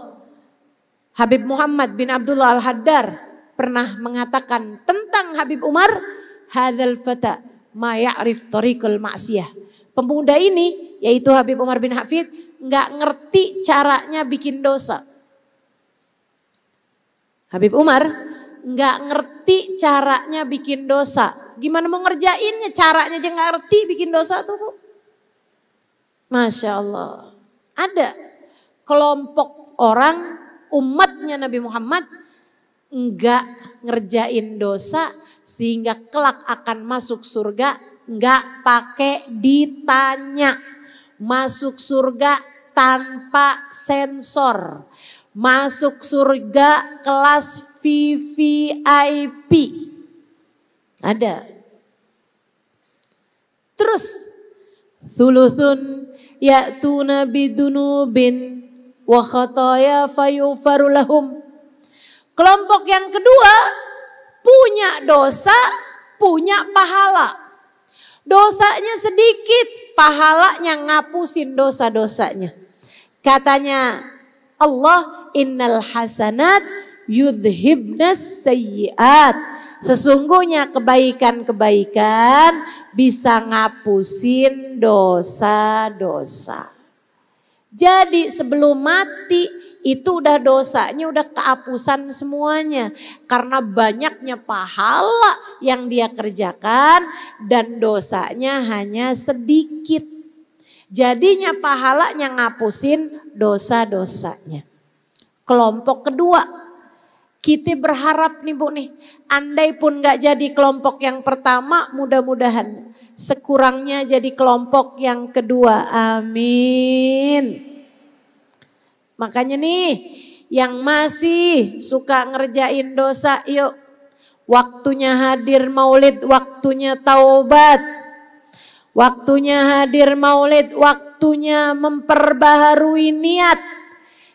Habib Muhammad bin Abdullah Al-Haddar pernah mengatakan tentang Habib Umar, hadzal fata ma ya'rif tariqal ma'siyah. Pemuda ini, yaitu Habib Umar bin Hafid, enggak ngerti caranya bikin dosa. Habib Umar enggak ngerti caranya bikin dosa. Gimana mau ngerjainnya, caranya aja enggak ngerti bikin dosa tuh, Bu. Masya Allah. Ada kelompok orang umatnya Nabi Muhammad enggak ngerjain dosa sehingga kelak akan masuk surga enggak pakai ditanya. Masuk surga tanpa sensor. Masuk surga kelas VVIP. Ada. Terus thuluthun ya'tuna bidunubin wa khataya fayufaru lahum. Kelompok yang kedua punya dosa, punya pahala. Dosanya sedikit, pahalanya ngapusin dosa-dosanya. Katanya Allah, innal hasanat yudhibnas sayyiat. Sesungguhnya kebaikan-kebaikan bisa ngapusin dosa-dosa. Jadi sebelum mati itu udah dosanya udah kehapusan semuanya. Karena banyaknya pahala yang dia kerjakan dan dosanya hanya sedikit. Jadinya pahalanya ngapusin dosa-dosanya. Kelompok kedua, kita berharap nih Bu nih, andai pun gak jadi kelompok yang pertama, mudah-mudahan sekurangnya jadi kelompok yang kedua. Amin. Makanya nih, yang masih suka ngerjain dosa, yuk waktunya hadir maulid, waktunya taubat. Waktunya hadir maulid, waktunya memperbaharui niat.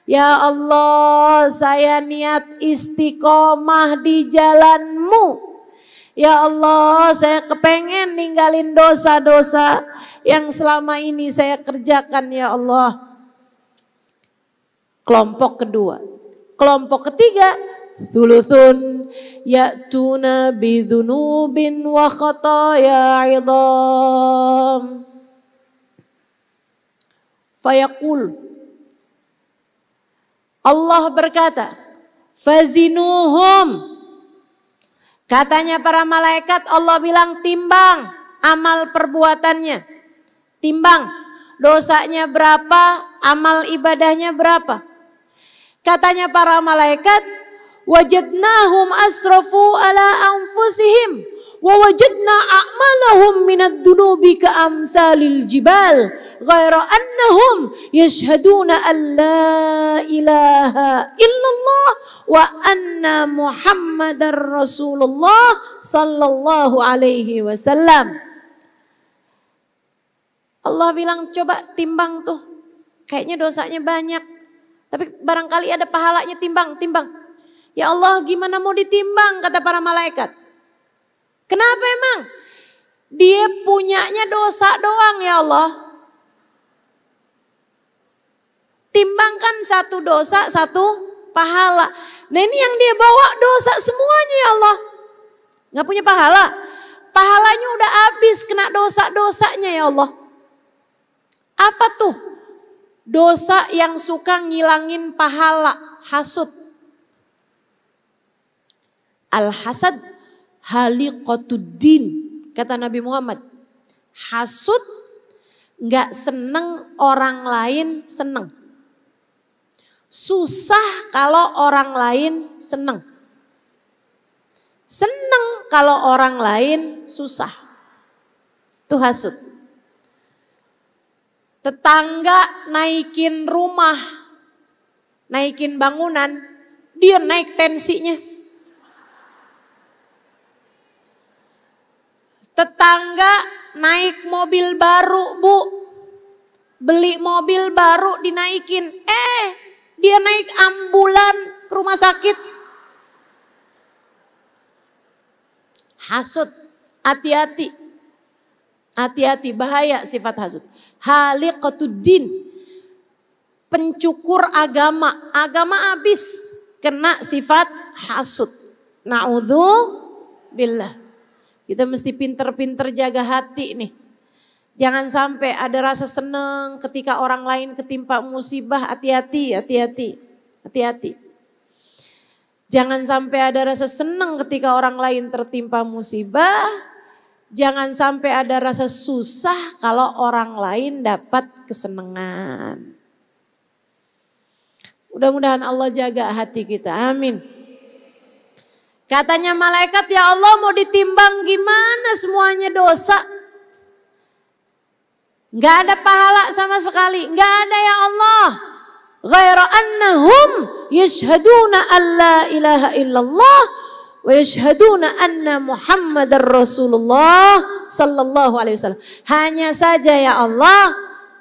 Ya Allah, saya niat istiqomah di jalan-Mu. Ya Allah, saya kepengen ninggalin dosa-dosa yang selama ini saya kerjakan, ya Allah. Kelompok kedua. Kelompok ketiga, thuluthun ya'tuna bidhunubin wa khataya 'idham. Fayaqul, Allah berkata, fazinuhum. Katanya para malaikat, Allah bilang timbang amal perbuatannya. Timbang dosanya berapa, amal ibadahnya berapa. Katanya para malaikat, wajadnahum asrafu ala anfusihim wa wajadna a'malahum minad dunubi ka'amthalil jibal ghaira annahum yashhaduna an la ilaha illallah wa anna muhammadar rasulullah sallallahu alaihi wasallam. Allah bilang coba timbang tuh, kayaknya dosanya banyak, tapi barangkali ada pahalanya, timbang. Ya Allah, gimana mau ditimbang, kata para malaikat. Kenapa emang? Dia punyanya dosa doang ya Allah. Timbangkan satu dosa, satu pahala. Nah ini yang dia bawa dosa semuanya ya Allah. Gak punya pahala. Pahalanya udah habis kena dosa-dosanya ya Allah. Apa tuh? Dosa yang suka ngilangin pahala, hasud. Al-hasad haliqatuddin, kata Nabi Muhammad. Hasud gak seneng orang lain seneng. Susah kalau orang lain seneng. Seneng kalau orang lain susah. Itu hasud. Tetangga naikin rumah, naikin bangunan, dia naik tensinya. Tetangga naik mobil baru, Bu. Beli mobil baru dinaikin. Dia naik ambulan ke rumah sakit. Hasud, hati-hati. Hati-hati, bahaya sifat hasud. Haliqatuddin, pencukur agama. Agama habis kena sifat hasud. Na'udzubillah. Kita mesti pinter-pinter jaga hati nih. Jangan sampai ada rasa senang ketika orang lain ketimpa musibah. Hati-hati. Jangan sampai ada rasa senang ketika orang lain tertimpa musibah. Jangan sampai ada rasa susah kalau orang lain dapat kesenangan. Mudah-mudahan Allah jaga hati kita. Amin. Katanya malaikat, ya Allah mau ditimbang gimana semuanya dosa. Gak ada pahala sama sekali. Gak ada ya Allah. Ghaira annahum yashhaduna an la ilaha illallah wa yashhaduna anna muhammadar rasulullah sallallahu alaihi wasallam. Hanya saja ya Allah,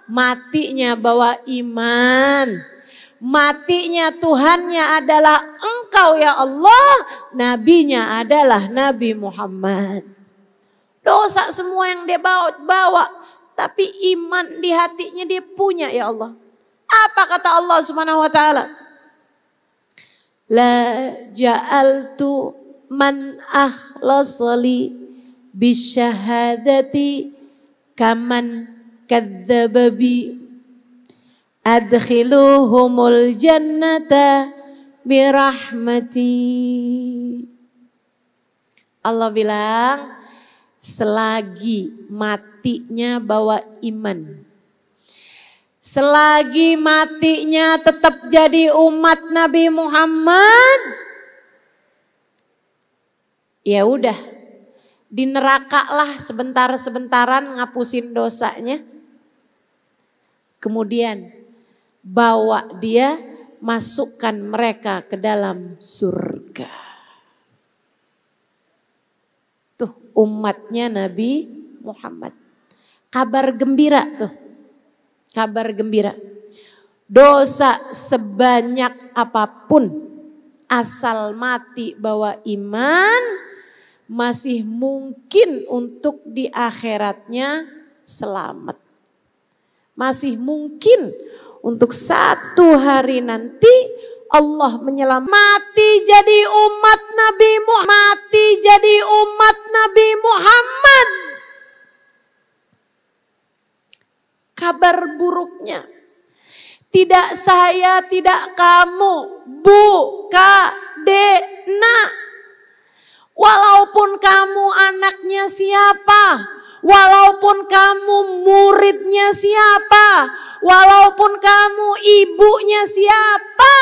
matinya bawa iman. Matinya Tuhannya adalah Engkau ya Allah, nabinya adalah Nabi Muhammad. Dosa semua yang dia bawa, tapi iman di hatinya dia punya ya Allah. Apa kata Allah Subhanahu wa taala? La ja'altu man akhlasali bisyahadati kaman kadzdzaba bi adkhiluhumul jannata birahmati. Allah bilang, selagi matinya bawa iman, selagi matinya tetap jadi umat Nabi Muhammad, ya udah, di neraka lah sebentar-sebentaran ngapusin dosanya. Kemudian bawa dia, masukkan mereka ke dalam surga. Tuh umatnya Nabi Muhammad. Kabar gembira tuh. Kabar gembira. Dosa sebanyak apapun, asal mati bawa iman, masih mungkin untuk di akhiratnya selamat. Masih mungkin untuk satu hari nanti Allah menyelam. Mati jadi umat Nabi Muhammad. Mati jadi umat Nabi Muhammad. Kabar buruknya, tidak saya, tidak kamu, Bu, Kak, dek, nak, walaupun kamu anaknya siapa, walaupun kamu muridnya siapa, walaupun kamu ibunya siapa,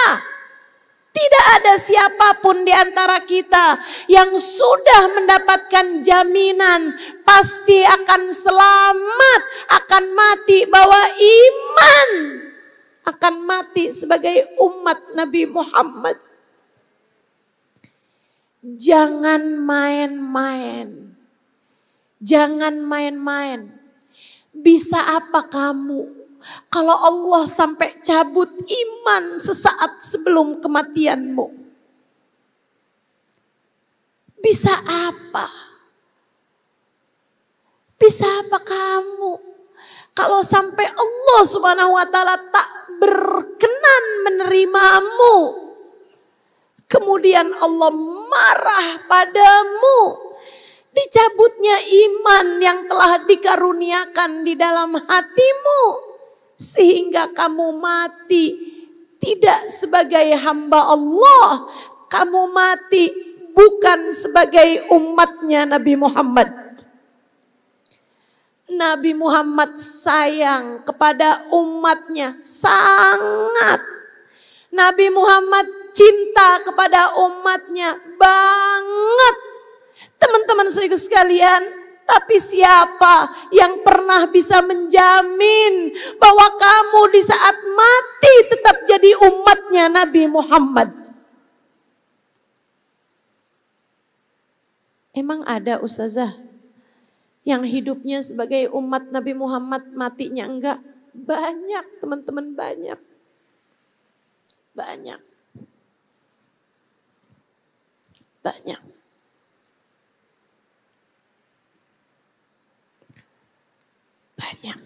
tidak ada siapapun di antara kita yang sudah mendapatkan jaminan pasti akan selamat, akan mati bawa iman, akan mati sebagai umat Nabi Muhammad. Jangan main-main. Jangan main-main. Bisa apa kamu kalau Allah sampai cabut iman sesaat sebelum kematianmu? Bisa apa? Bisa apa kamu kalau sampai Allah Subhanahu wa taala tak berkenan menerimamu? Kemudian Allah marah padamu. Dicabutnya iman yang telah dikaruniakan di dalam hatimu. Sehingga kamu mati tidak sebagai hamba Allah. Kamu mati bukan sebagai umatnya Nabi Muhammad. Nabi Muhammad sayang kepada umatnya sangat. Nabi Muhammad cinta kepada umatnya banget. Teman-teman saudara sekalian, tapi siapa yang pernah bisa menjamin bahwa kamu di saat mati tetap jadi umatnya Nabi Muhammad? Emang ada ustazah yang hidupnya sebagai umat Nabi Muhammad matinya enggak? Banyak teman-teman, banyak. Banyak. Banyak. Banyak.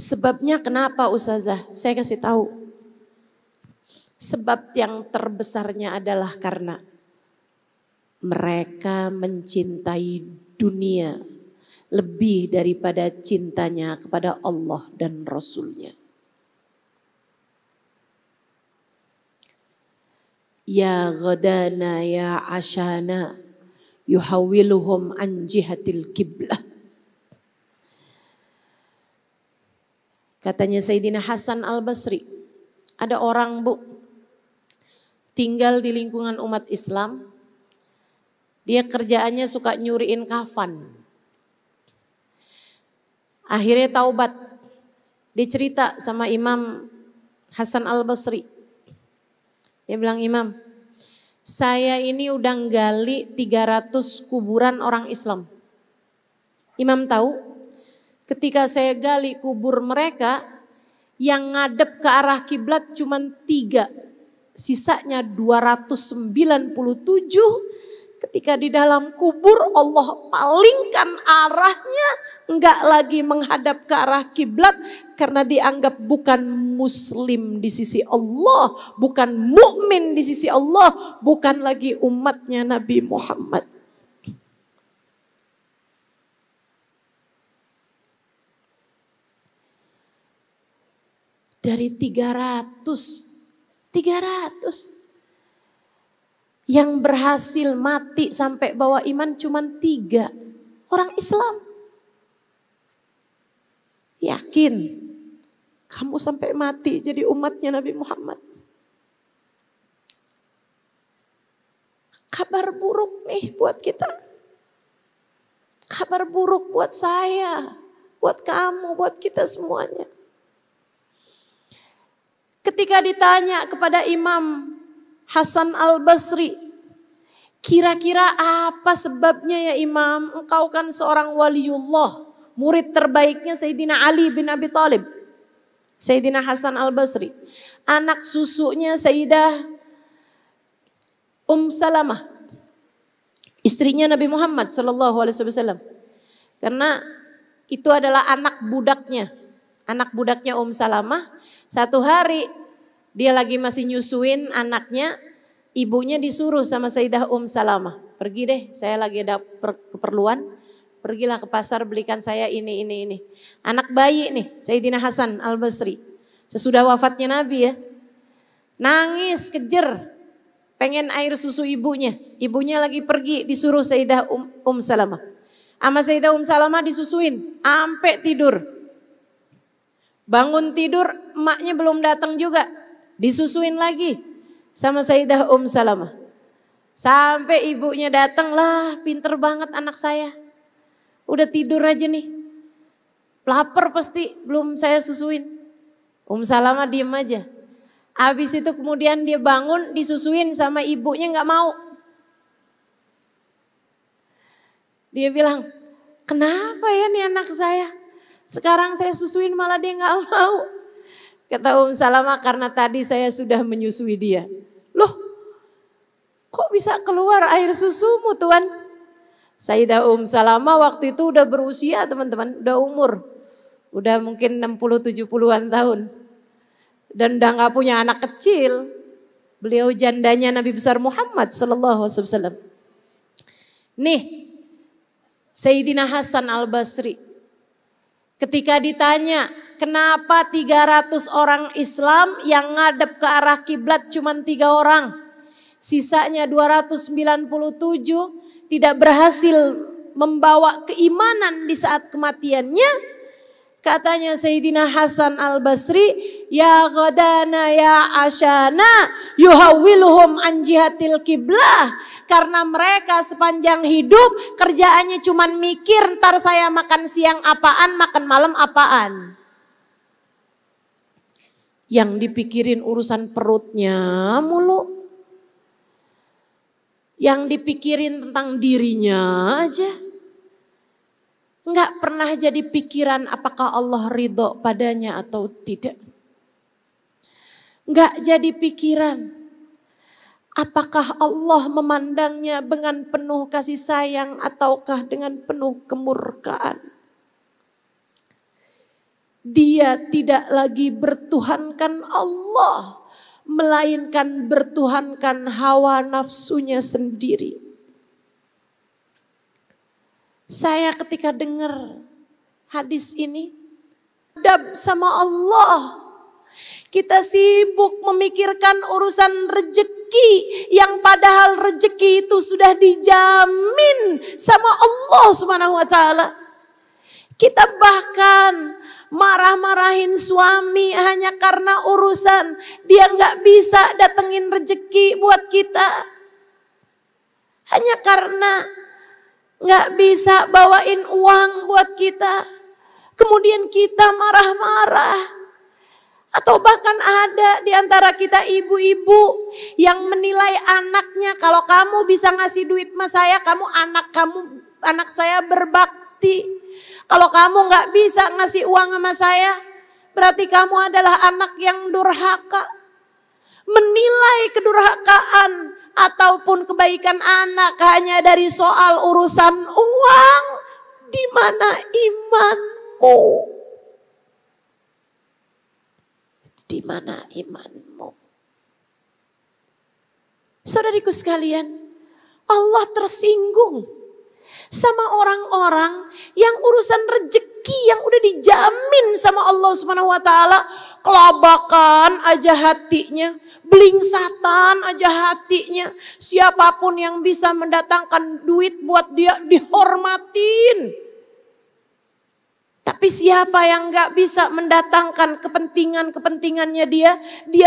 Sebabnya kenapa ustazah? Saya kasih tahu. Sebab yang terbesarnya adalah karena mereka mencintai dunia lebih daripada cintanya kepada Allah dan Rasulnya. Ya ghadana ya ashana yuhawiluhum an jihatil kiblah. Katanya Sayyidina Hasan Al-Basri, ada orang bu, tinggal di lingkungan umat Islam, dia kerjaannya suka nyuriin kafan. Akhirnya taubat, dia cerita sama Imam Hasan Al-Basri. Dia bilang, Imam, saya ini udah gali 300 kuburan orang Islam. Imam tahu, ketika saya gali kubur mereka, yang ngadep ke arah kiblat cuma 3. Sisanya 297. Ketika di dalam kubur Allah palingkan arahnya, enggak lagi menghadap ke arah kiblat karena dianggap bukan muslim di sisi Allah, bukan mukmin di sisi Allah, bukan lagi umatnya Nabi Muhammad. Dari 300 yang berhasil mati sampai bawa iman cuma 3 orang Islam. Yakin kamu sampai mati jadi umatnya Nabi Muhammad? Kabar buruk nih buat kita. Kabar buruk buat saya, buat kamu, buat kita semuanya. Ketika ditanya kepada Imam Hasan Al-Basri, kira-kira apa sebabnya ya Imam? Engkau kan seorang waliullah, murid terbaiknya Sayyidina Ali bin Abi Thalib. Sayyidina Hasan Al-Basri, anak susunya Sayyidah Salamah, istrinya Nabi Muhammad sallallahu alaihi wasallam. Karena itu adalah anak budaknya Salamah. Satu hari dia lagi masih nyusuin anaknya, ibunya disuruh sama Sayyidah Salamah, pergi deh, saya lagi ada keperluan, pergilah ke pasar belikan saya ini. Anak bayi nih, Sayyidina Hasan Al-Basri, sesudah wafatnya Nabi ya. Nangis, kejer, pengen air susu ibunya. Ibunya lagi pergi, disuruh Sayyidah Salamah. Sama Sayyidah Salamah disusuin, sampai tidur. Bangun tidur, emaknya belum datang juga. Disusuin lagi sama Sayyidah Salamah. Sampai ibunya datang, lah pinter banget anak saya. Udah tidur aja nih. Lapar pasti, belum saya susuin. Salamah diem aja. Habis itu kemudian dia bangun, disusuin sama ibunya gak mau. Dia bilang, kenapa ya nih anak saya? Sekarang saya susuin malah dia gak mau. Kata Salamah, karena tadi saya sudah menyusui dia. Loh, kok bisa keluar air susumu Tuan? Sayyidah Salamah waktu itu udah berusia teman-teman, udah umur. Udah mungkin 60-70an tahun. Dan udah gak punya anak kecil. Beliau jandanya Nabi besar Muhammad sallallahu alaihi wasallam. Nih, Sayyidina Hasan al-Basri. Ketika ditanya, kenapa 300 orang Islam yang ngadep ke arah kiblat cuma 3 orang. Sisanya 297 tidak berhasil membawa keimanan di saat kematiannya. Katanya Sayyidina Hasan al-Basri, ya ghadana ya asyana yuhawwiluhum an jihatil kiblah. Karena mereka sepanjang hidup kerjaannya cuman mikir ntar saya makan siang apaan, makan malam apaan. Yang dipikirin urusan perutnya mulu. Yang dipikirin tentang dirinya aja. Enggak pernah jadi pikiran apakah Allah ridho padanya atau tidak. Enggak jadi pikiran apakah Allah memandangnya dengan penuh kasih sayang ataukah dengan penuh kemurkaan. Dia tidak lagi bertuhankan Allah, melainkan bertuhankan hawa nafsunya sendiri. Saya ketika dengar hadis ini, adab sama Allah. Kita sibuk memikirkan urusan rejeki yang padahal rejeki itu sudah dijamin sama Allah Subhanahu wa taala. Kita bahkan marah-marahin suami hanya karena urusan dia nggak bisa datengin rejeki buat kita. Hanya karena nggak bisa bawain uang buat kita. Kemudian kita marah-marah. Atau bahkan ada di antara kita ibu-ibu yang menilai anaknya, kalau kamu bisa ngasih duit sama saya, anak saya berbakti. Kalau kamu nggak bisa ngasih uang sama saya, berarti kamu adalah anak yang durhaka. Menilai kedurhakaan ataupun kebaikan anak hanya dari soal urusan uang, di mana imanmu? Di mana imanmu? Saudariku sekalian, Allah tersinggung sama orang-orang yang urusan rejeki yang udah dijamin sama Allah Subhanahu wa taala, kelabakan aja hatinya, blingsatan aja hatinya. Siapapun yang bisa mendatangkan duit buat dia dihormatin. Tapi siapa yang gak bisa mendatangkan kepentingannya dia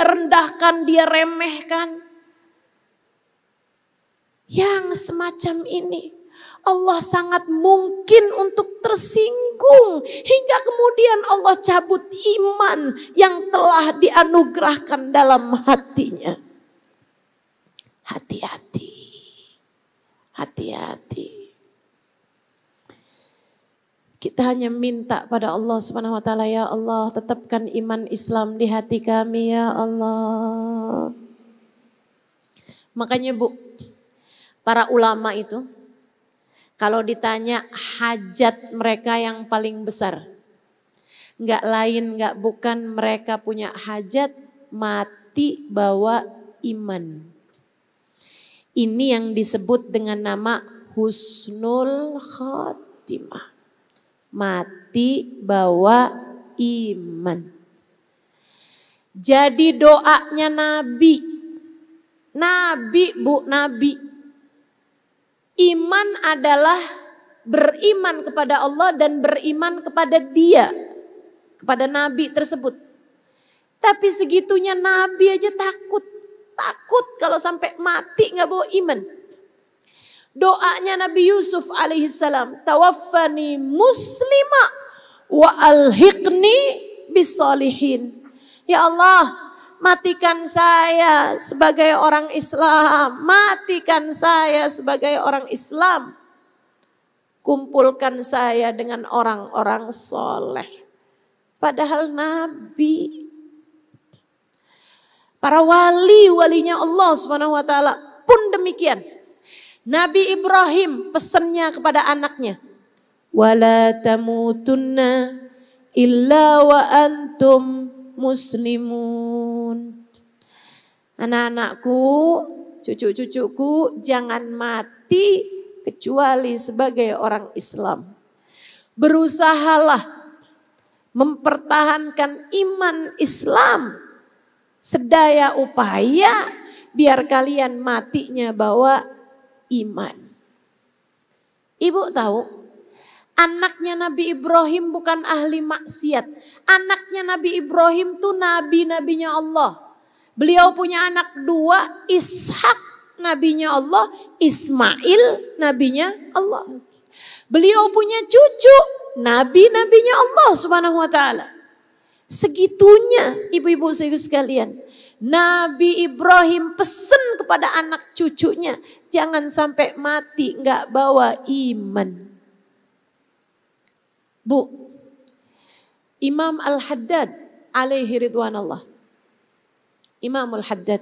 rendahkan, dia remehkan. Yang semacam ini Allah sangat mungkin untuk tersinggung. Hingga kemudian Allah cabut iman yang telah dianugerahkan dalam hatinya. Hati-hati. Hati-hati. Kita hanya minta pada Allah Subhanahu wa taala, ya Allah, tetapkan iman Islam di hati kami ya Allah. Makanya Bu, para ulama itu kalau ditanya hajat mereka yang paling besar, enggak lain enggak bukan mereka punya hajat mati bawa iman. Ini yang disebut dengan nama husnul khatimah. Mati bawa iman. Jadi doanya Nabi. Nabi, Bu, Nabi. Iman adalah beriman kepada Allah dan beriman kepada Dia, kepada Nabi tersebut. Tapi segitunya Nabi aja takut kalau sampai mati nggak bawa iman. Doanya Nabi Yusuf alaihissalam, tawaffani muslima wa alhiqni bisolihin. Ya Allah, matikan saya sebagai orang Islam, matikan saya sebagai orang Islam. Kumpulkan saya dengan orang-orang soleh. Padahal Nabi, para walinya Allah Subhanahu wa taala pun demikian. Nabi Ibrahim pesannya kepada anaknya, wala tamutunna illa wa antum muslimun. Anak-anakku, cucu-cucuku, jangan mati kecuali sebagai orang Islam. Berusahalah mempertahankan iman Islam sedaya upaya biar kalian matinya bawa iman. Ibu tahu, anaknya Nabi Ibrahim bukan ahli maksiat. Anaknya Nabi Ibrahim tuh nabi-nabinya Allah. Beliau punya anak 2, Ishak nabinya Allah, Ismail nabinya Allah. Beliau punya cucu, nabi-nabinya Allah Subhanahu wa taala. Segitunya ibu-ibu sekalian. Nabi Ibrahim pesan kepada anak cucunya, jangan sampai mati nggak bawa iman. Bu, Imam Al-Haddad alaihi ridwanallah. Imam Al-Haddad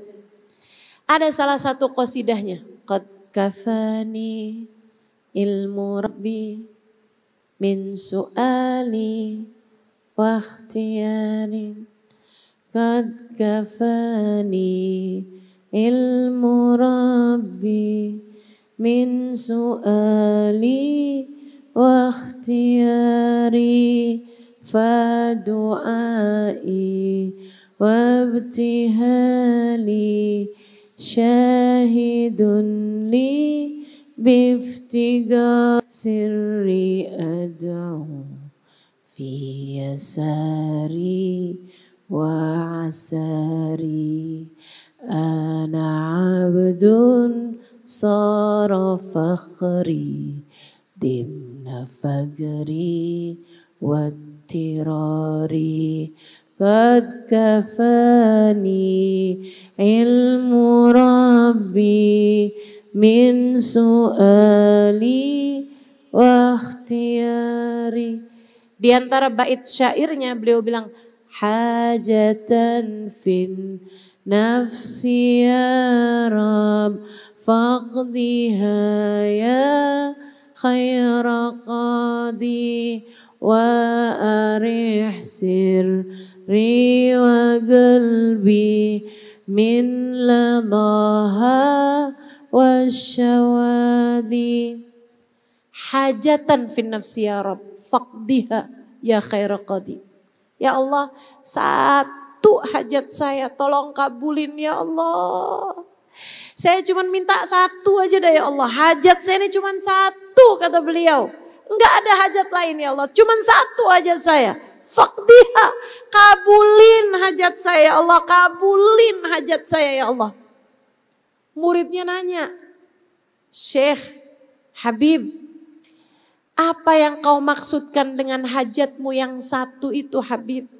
ada salah satu qasidahnya, qad kafani ilmu rabbi min su'ali wa ikhtiyari. Qad kafani ilmu rabbi min su'ali wa ikhtiyari fa du'ai wa ibtihali syahidun li biftiga sirri ad'u fi yasari wa asari ana abdun sara fakhri dimna fagri wattirari qad kafani ilmu rabbi min su'ali wa ikhtiyari. Di antara bait syairnya beliau bilang, hajatan fin nafsi ya Rab faqdiha ya khaira qadi wa arih sirri wa qalbi min ladaha wa syawadi. Hajatan fin nafsi ya Rab faqdiha ya khaira qadi. Ya Allah, satu hajat saya tolong kabulin ya Allah. Saya cuma minta satu aja dah ya Allah. Hajat saya ini cuma satu kata beliau. Enggak ada hajat lain ya Allah. Cuma satu hajat saya. Faqdiha, kabulin hajat saya ya Allah. Kabulin hajat saya ya Allah. Muridnya nanya, Syekh Habib, apa yang kau maksudkan dengan hajatmu yang satu itu Habib?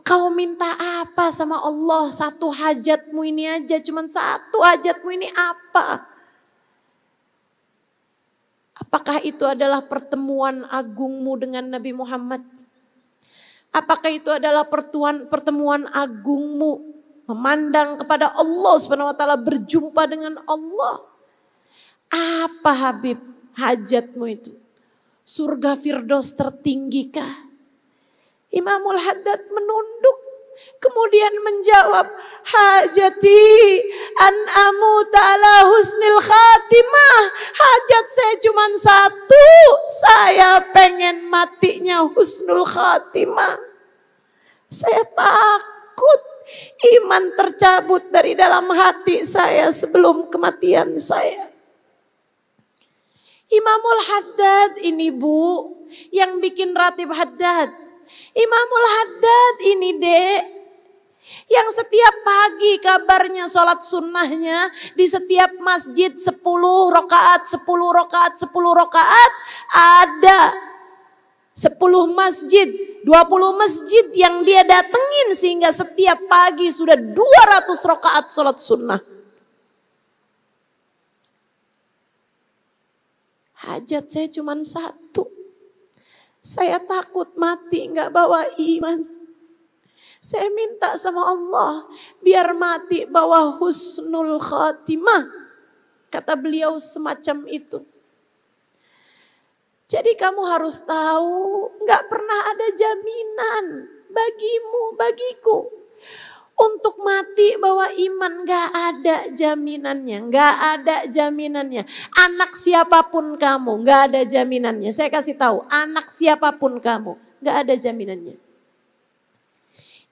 Kau minta apa sama Allah? Satu hajatmu ini aja, cuman satu hajatmu ini apa? Apakah itu adalah pertemuan agungmu dengan Nabi Muhammad? Apakah itu adalah pertemuan agungmu memandang kepada Allah Subhanahu wa taala, berjumpa dengan Allah? Apa Habib hajatmu itu? Surga Firdaus tertinggikah? Imamul Haddad menunduk kemudian menjawab, hajati an amuta ala husnil khatimah. Hajat saya cuma satu, saya pengen matinya husnul khatimah. Saya takut iman tercabut dari dalam hati saya sebelum kematian saya. Imamul Haddad ini Bu, yang bikin Ratib Haddad. Imamul Haddad ini Dek, yang setiap pagi kabarnya sholat sunnahnya di setiap masjid 10 rakaat, 10 rakaat, 10 rakaat. Ada 10 masjid, 20 masjid yang dia datengin sehingga setiap pagi sudah 200 rakaat sholat sunnah. Hajat saya cuma satu. Saya takut mati nggak bawa iman. Saya minta sama Allah biar mati bawa husnul khatimah. Kata beliau semacam itu. Jadi kamu harus tahu nggak pernah ada jaminan bagimu, bagiku. Untuk mati bawa iman nggak ada jaminannya, nggak ada jaminannya. Anak siapapun kamu nggak ada jaminannya. Saya kasih tahu, anak siapapun kamu nggak ada jaminannya.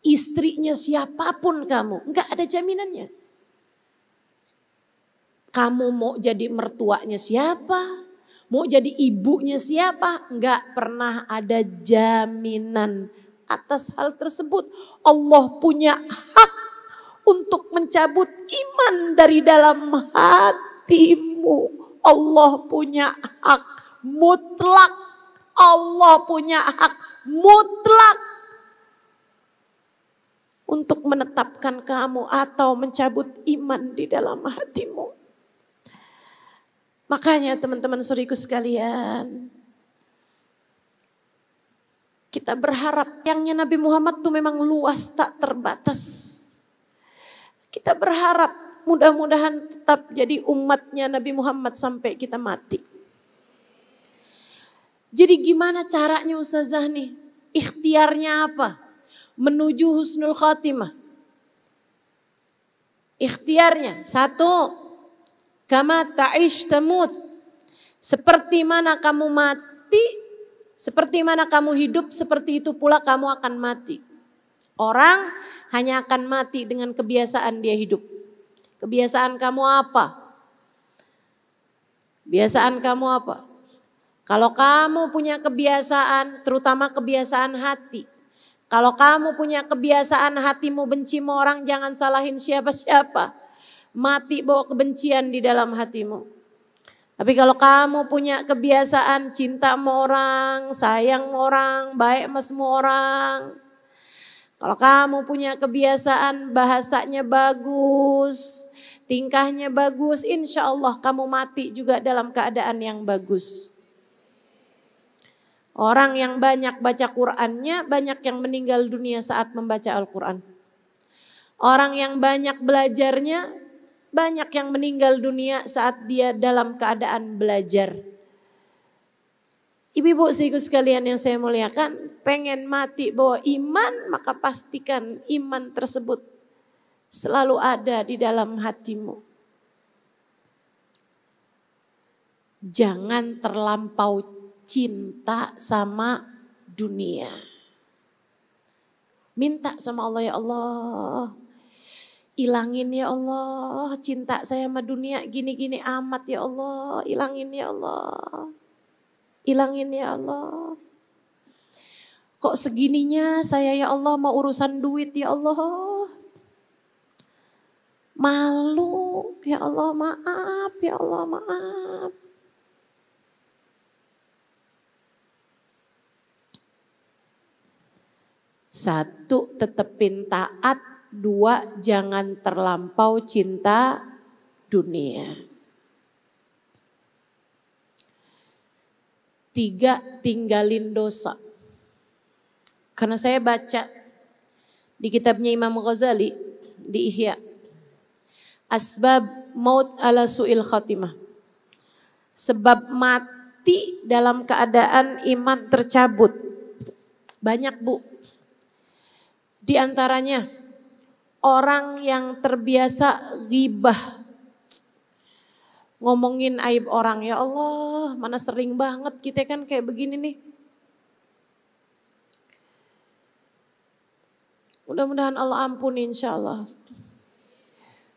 Istrinya siapapun kamu nggak ada jaminannya. Kamu mau jadi mertuanya siapa, mau jadi ibunya siapa, nggak pernah ada jaminan. Atas hal tersebut Allah punya hak untuk mencabut iman dari dalam hatimu. Allah punya hak mutlak. Allah punya hak mutlak untuk menetapkan kamu atau mencabut iman di dalam hatimu. Makanya teman-teman saudariku sekalian, kita berharap yangnya Nabi Muhammad itu memang luas tak terbatas. Kita berharap mudah-mudahan tetap jadi umatnya Nabi Muhammad sampai kita mati. Jadi gimana caranya Ustazah nih? Ikhtiarnya apa? Menuju husnul khatimah. Ikhtiarnya, 1, kama ta'ish tamut. Seperti mana kamu mati, seperti mana kamu hidup, seperti itu pula kamu akan mati. Orang hanya akan mati dengan kebiasaan dia hidup. Kebiasaan kamu apa? Kebiasaan kamu apa? Kalau kamu punya kebiasaan, terutama kebiasaan hati. Kalau kamu punya kebiasaan hatimu benci sama orang, jangan salahin siapa-siapa. Mati bawa kebencian di dalam hatimu. Tapi kalau kamu punya kebiasaan cinta sama orang, sayang sama orang, baik sama semua orang. Kalau kamu punya kebiasaan bahasanya bagus, tingkahnya bagus, insya Allah kamu mati juga dalam keadaan yang bagus. Orang yang banyak baca Qur'annya, banyak yang meninggal dunia saat membaca Al-Quran. Orang yang banyak belajarnya, banyak yang meninggal dunia saat dia dalam keadaan belajar. Ibu-ibu saudaraku sekalian yang saya muliakan, pengen mati bawa iman, maka pastikan iman tersebut selalu ada di dalam hatimu. Jangan terlampau cinta sama dunia. Minta sama Allah, ya Allah, ilangin ya Allah cinta saya sama dunia gini-gini amat ya Allah. Ilangin ya Allah. Ilangin ya Allah. Kok segininya saya ya Allah mau urusan duit ya Allah. Malu ya Allah, maaf ya Allah, maaf. Satu, tetepin taat. 2, jangan terlampau cinta dunia. 3, tinggalin dosa. Karena saya baca di kitabnya Imam Ghazali di Ihya, Asbab maut ala su'il khatimah. Sebab mati dalam keadaan iman tercabut. Banyak Bu. Di antaranya orang yang terbiasa ghibah, ngomongin aib orang. Ya Allah, mana sering banget kita kan kayak begini nih. Mudah-mudahan Allah ampuni insya Allah.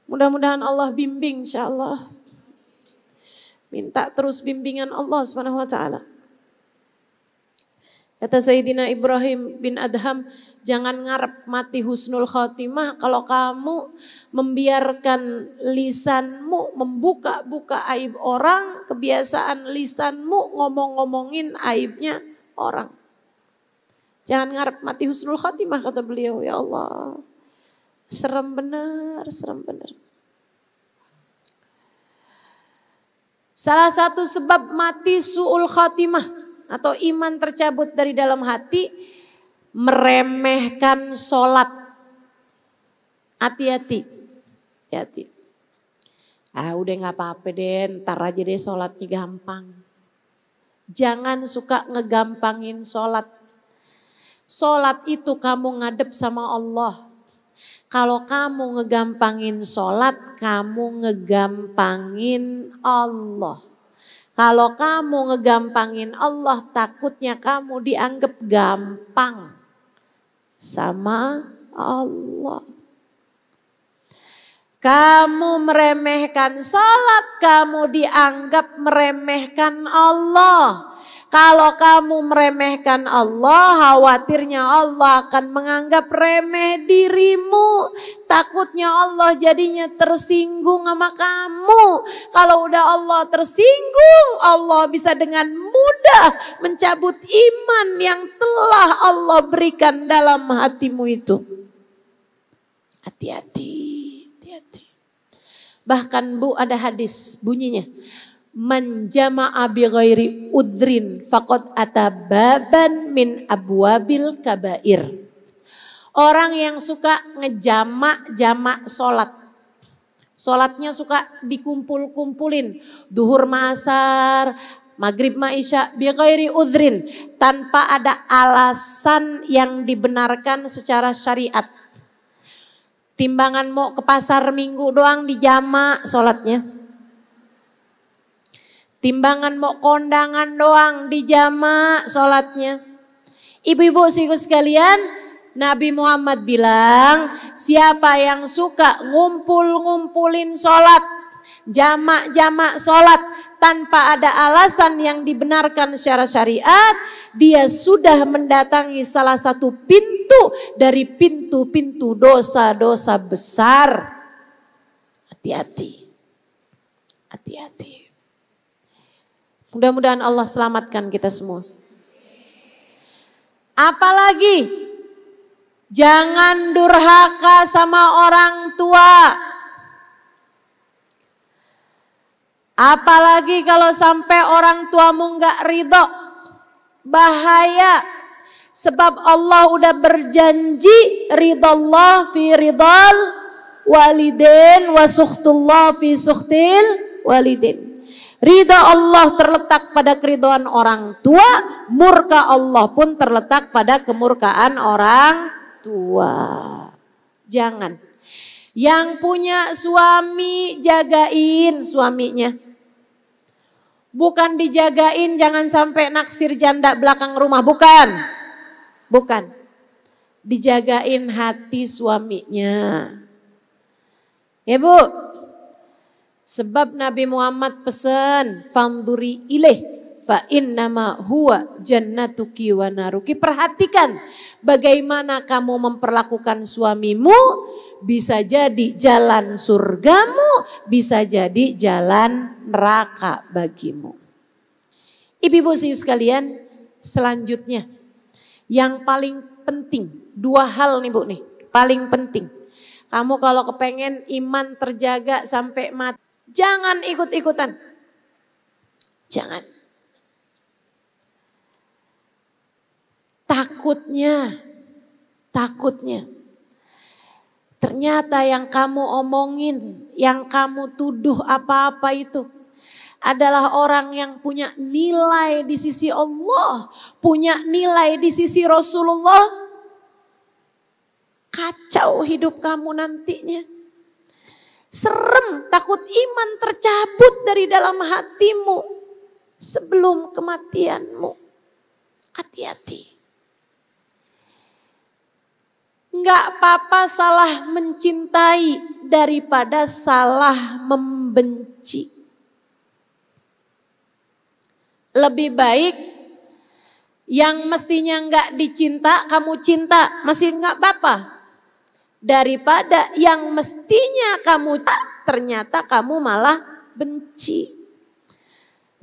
Mudah-mudahan Allah bimbing insya Allah. Minta terus bimbingan Allah Subhanahu wa taala. Kata Sayyidina Ibrahim bin Adham, jangan ngarep mati husnul khotimah kalau kamu membiarkan lisanmu membuka-buka aib orang, kebiasaan lisanmu ngomong-ngomongin aibnya orang. Jangan ngarep mati husnul khotimah, kata beliau. Ya Allah, serem benar, serem benar. Salah satu sebab mati su'ul khotimah atau iman tercabut dari dalam hati, meremehkan sholat. Hati-hati, hati-hati. Udah gak apa-apa deh, ntar aja deh sholatnya gampang. Jangan suka ngegampangin sholat. Sholat itu kamu ngadep sama Allah. Kalau kamu ngegampangin sholat, kamu ngegampangin Allah. Kalau kamu ngegampangin Allah, takutnya kamu dianggap gampang sama Allah. Kamu meremehkan sholat, kamu dianggap meremehkan Allah. Kalau kamu meremehkan Allah, khawatirnya Allah akan menganggap remeh dirimu. Takutnya Allah jadinya tersinggung sama kamu. Kalau udah Allah tersinggung, Allah bisa dengan mudah mencabut iman yang telah Allah berikan dalam hatimu itu. Hati-hati, hati-hati. Bahkan Bu, ada hadis bunyinya, man jama'a bi ghairi udrin faqad atababan min abwabil kabair. Orang yang suka ngejamak-jamak sholat. Sholatnya suka dikumpul-kumpulin. Duhur ma'asar, maghrib ma'isya bi ghairi udrin. Tanpa ada alasan yang dibenarkan secara syariat. Timbangan mau ke pasar minggu doang dijamak sholatnya. Timbangan mau kondangan doang dijamak sholatnya. Ibu-ibu sekalian, Nabi Muhammad bilang, siapa yang suka ngumpul-ngumpulin sholat, jamak-jamak sholat tanpa ada alasan yang dibenarkan secara syariat, dia sudah mendatangi salah satu pintu dari pintu-pintu dosa-dosa besar. Hati-hati, hati-hati. Mudah-mudahan Allah selamatkan kita semua. Apalagi jangan durhaka sama orang tua. Apalagi kalau sampai orang tuamu gak ridho. Bahaya. Sebab Allah udah berjanji ridallah fi ridal walidin wa sukhtullah fi sukhtil walidin. Ridha Allah terletak pada keridhaan orang tua, murka Allah pun terletak pada kemurkaan orang tua. Jangan. Yang punya suami, jagain suaminya. Bukan dijagain jangan sampai naksir janda belakang rumah, bukan. Bukan. Dijagain hati suaminya. Ya Bu. Sebab Nabi Muhammad pesan, fanduri ilaih fa innama huwa jannatuki wa naruki. Perhatikan bagaimana kamu memperlakukan suamimu, bisa jadi jalan surgamu, bisa jadi jalan neraka bagimu. Ibu-ibu sekalian, selanjutnya yang paling penting, dua hal nih Bu nih, paling penting. Kamu kalau kepengen iman terjaga sampai mati, jangan ikut-ikutan. Jangan. Takutnya. Ternyata yang kamu omongin, yang kamu tuduh apa-apa itu adalah orang yang punya nilai di sisi Allah, punya nilai di sisi Rasulullah. Kacau hidup kamu nantinya. Serem, takut iman tercabut dari dalam hatimu sebelum kematianmu. Hati-hati. Nggak apa-apa salah mencintai daripada salah membenci. Lebih baik yang mestinya nggak dicinta kamu cinta, masih nggak apa-apa, daripada yang mestinya kamu ternyata kamu malah benci.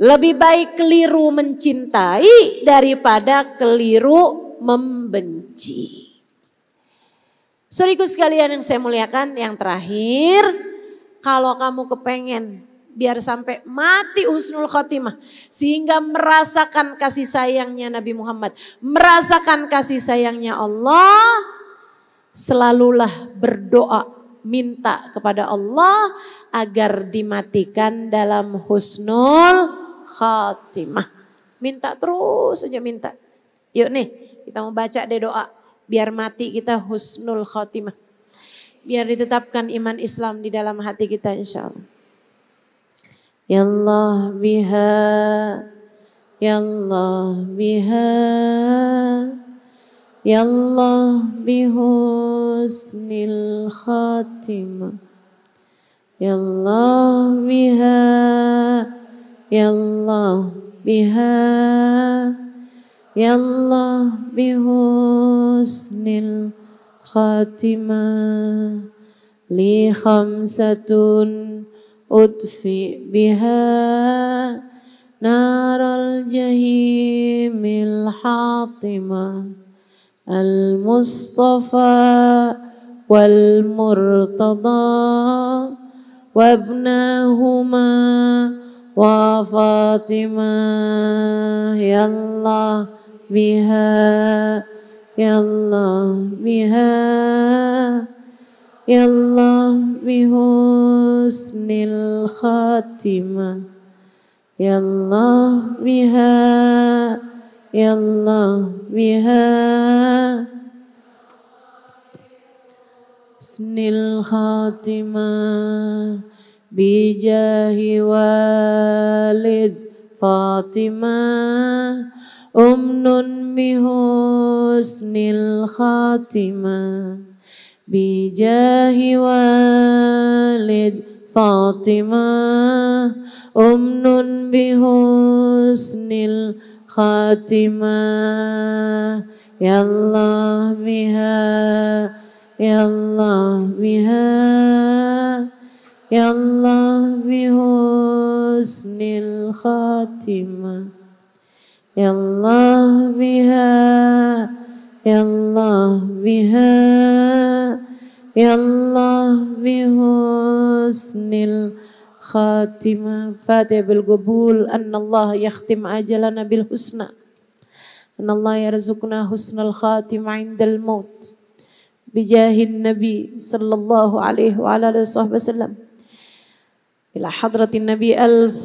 Lebih baik keliru mencintai daripada keliru membenci. Saudaraku sekalian yang saya muliakan, yang terakhir, kalau kamu kepengen biar sampai mati husnul khotimah, sehingga merasakan kasih sayangnya Nabi Muhammad, merasakan kasih sayangnya Allah, selalulah berdoa, minta kepada Allah agar dimatikan dalam husnul khotimah. Minta terus saja minta. Yuk nih, kita mau baca deh doa. Biar mati kita husnul khotimah. Biar ditetapkan iman Islam di dalam hati kita insya Allah. Ya Allah biha, Ya Allah biha, Ya Allah bihusnil khotimah. Ya Allah biha, Ya Allah biha, Ya Allah bihusnil khatimah. Li khamsatun udfi biha naral jahimil hatimah. Al-Mustafa wal Murtada wabnahuma wa Fatimah. Ya Allah biha, Ya Allah biha, Ya Allah bihusnil khatimah. Ya Allah biha, Ya Allah biha, husnil khatimah. Bijahi walid Fatimah, umnun bihusnil khatimah. Bijahi walid Fatimah, umnun bihusnil khatimah. Ya Allah biha, Ya Allah biha, Ya Allah bihusnil khatimah. Ya Allah biha, Ya Allah biha, Ya Allah bihusnil khatimah. Fatihah bil qabul. Anna Allah yakhtim ajalana bil husna. Anna Allah yarzuqna husnal khatimah indal maut. Bijahin Nabi sallallahu alaihi wa alihi wasallam. Ila hadratin Nabi al-Fatihah.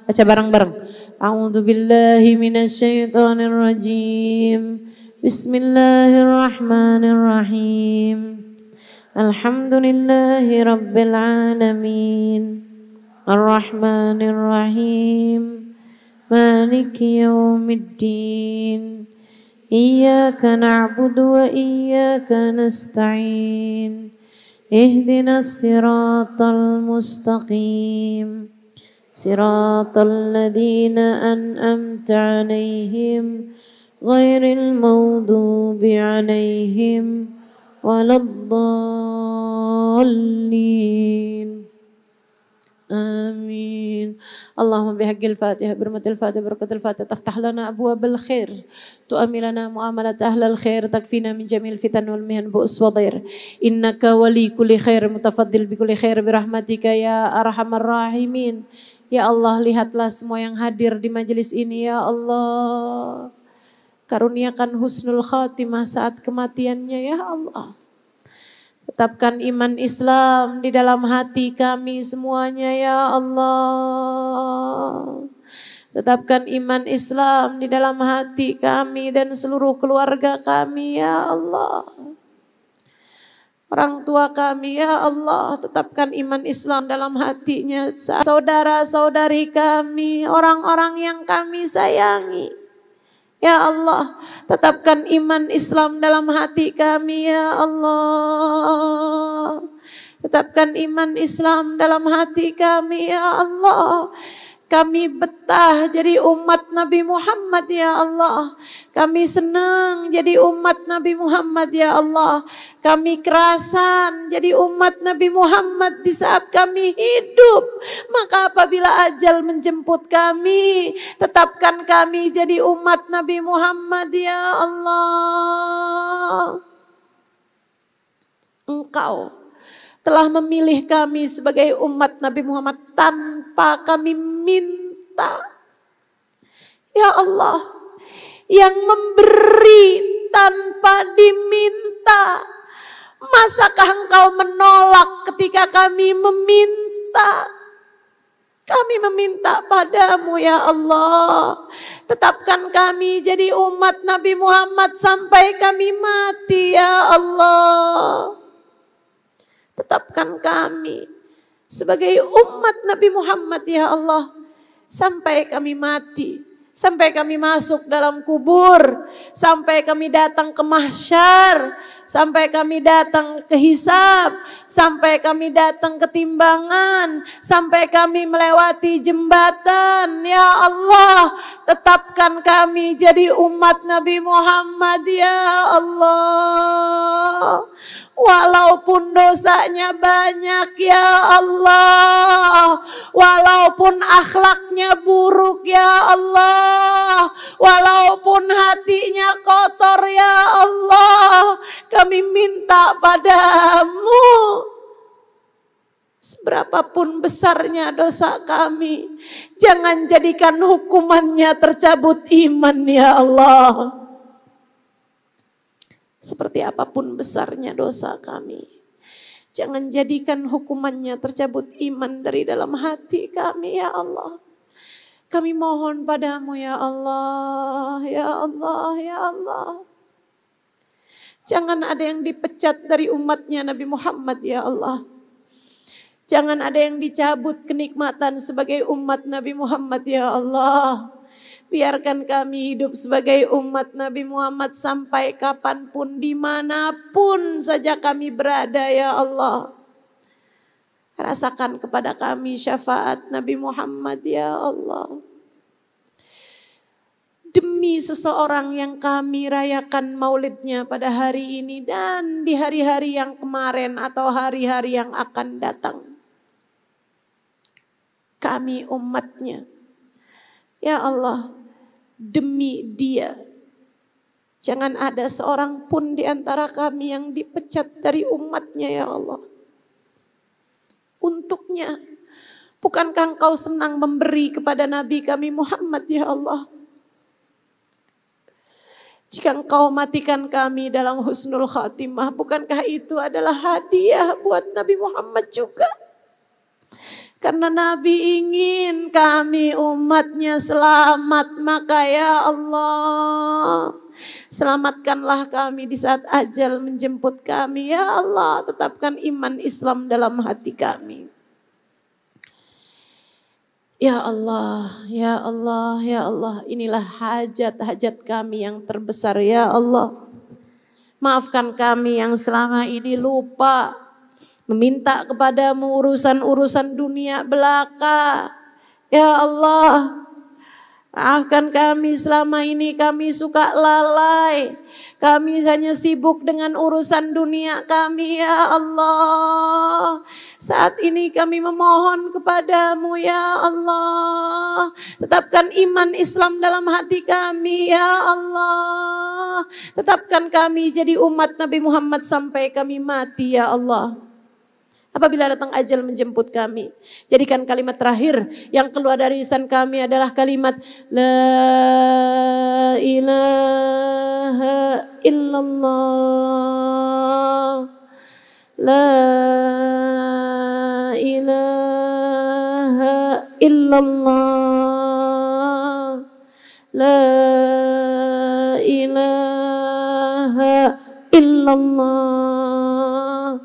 Baca bareng-bareng. A'udzu billahi minasy syaithanir rajim. Bismillahirrahmanirrahim. Alhamdulillahi rabbil alamin. Ar-Rahmanir Rahim. Maliki yaumiddin. Iyyaka na'budu wa iyyaka nasta'in. Ihdinas siratal mustaqim. Siratal ladzina an'amta 'alaihim ghairil maghdubi 'alaihim waladdallin. Amin. Allahumma bihaqqil Fatihah, birmatil Fatihah, barakatil Fatihah, taftah lana abwabal khair, tu'amilana muamalat ahlal khair, takfina min jamil fitan wal mihan bu'us wa dhair. Innaka wali kulli khair, mutafaddil bi kulli khair, birahmatika ya arhamar rahimin. Ya Allah, lihatlah semua yang hadir di majelis ini ya Allah. Karuniakan husnul khatimah saat kematiannya ya Allah. Tetapkan iman Islam di dalam hati kami semuanya ya Allah. Tetapkan iman Islam di dalam hati kami dan seluruh keluarga kami ya Allah. Orang tua kami ya Allah, tetapkan iman Islam dalam hatinya. Saudara-saudari kami, orang-orang yang kami sayangi, Ya Allah, tetapkan iman Islam dalam hati kami ya Allah. Tetapkan iman Islam dalam hati kami ya Allah. Kami betah jadi umat Nabi Muhammad ya Allah. Kami senang jadi umat Nabi Muhammad ya Allah. Kami kerasan jadi umat Nabi Muhammad di saat kami hidup. Maka apabila ajal menjemput kami, tetapkan kami jadi umat Nabi Muhammad ya Allah. Engkau telah memilih kami sebagai umat Nabi Muhammad tanpa kami minta. Ya Allah, yang memberi tanpa diminta. Masakah Engkau menolak ketika kami meminta? Kami meminta padamu ya Allah. Tetapkan kami jadi umat Nabi Muhammad sampai kami mati ya Allah. Tetapkan kami sebagai umat Nabi Muhammad ya Allah. Sampai kami mati. Sampai kami masuk dalam kubur. Sampai kami datang ke mahsyar. Sampai kami datang ke hisab. Sampai kami datang ke timbangan. Sampai kami melewati jembatan. Ya Allah, tetapkan kami jadi umat Nabi Muhammad ya Allah. Walaupun dosanya banyak ya Allah. Walaupun akhlaknya buruk ya Allah. Walaupun hatinya kotor ya Allah. Kami minta padamu. Seberapapun besarnya dosa kami, jangan jadikan hukumannya tercabut iman ya Allah. Seperti apapun besarnya dosa kami, jangan jadikan hukumannya tercabut iman dari dalam hati kami ya Allah. Kami mohon padamu ya Allah, ya Allah, ya Allah. Jangan ada yang dipecat dari umatnya Nabi Muhammad ya Allah. Jangan ada yang dicabut kenikmatan sebagai umat Nabi Muhammad ya Allah. Biarkan kami hidup sebagai umat Nabi Muhammad sampai kapanpun, dimanapun saja kami berada ya Allah. Rasakan kepada kami syafaat Nabi Muhammad ya Allah. Demi seseorang yang kami rayakan maulidnya pada hari ini dan di hari-hari yang kemarin atau hari-hari yang akan datang. Kami umatnya. Ya Allah, demi dia, jangan ada seorang pun di antara kami yang dipecat dari umatnya ya Allah. Untuknya, bukankah Engkau senang memberi kepada Nabi kami Muhammad ya Allah? Jika Engkau matikan kami dalam husnul khatimah, bukankah itu adalah hadiah buat Nabi Muhammad juga? Karena Nabi ingin kami umatnya selamat, maka ya Allah, selamatkanlah kami di saat ajal menjemput kami. Ya Allah, tetapkan iman Islam dalam hati kami. Ya Allah, ya Allah, ya Allah, inilah hajat-hajat kami yang terbesar ya Allah. Maafkan kami yang selama ini lupa meminta kepadamu urusan-urusan dunia belaka. Ya Allah, maafkan kami selama ini kami suka lalai. Kami hanya sibuk dengan urusan dunia kami ya Allah. Saat ini kami memohon kepadamu ya Allah. Tetapkan iman Islam dalam hati kami ya Allah. Tetapkan kami jadi umat Nabi Muhammad sampai kami mati ya Allah. Apabila datang ajal menjemput kami, jadikan kalimat terakhir yang keluar dari lisan kami adalah kalimat La ilaha illallah. La ilaha illallah. La ilaha illallah.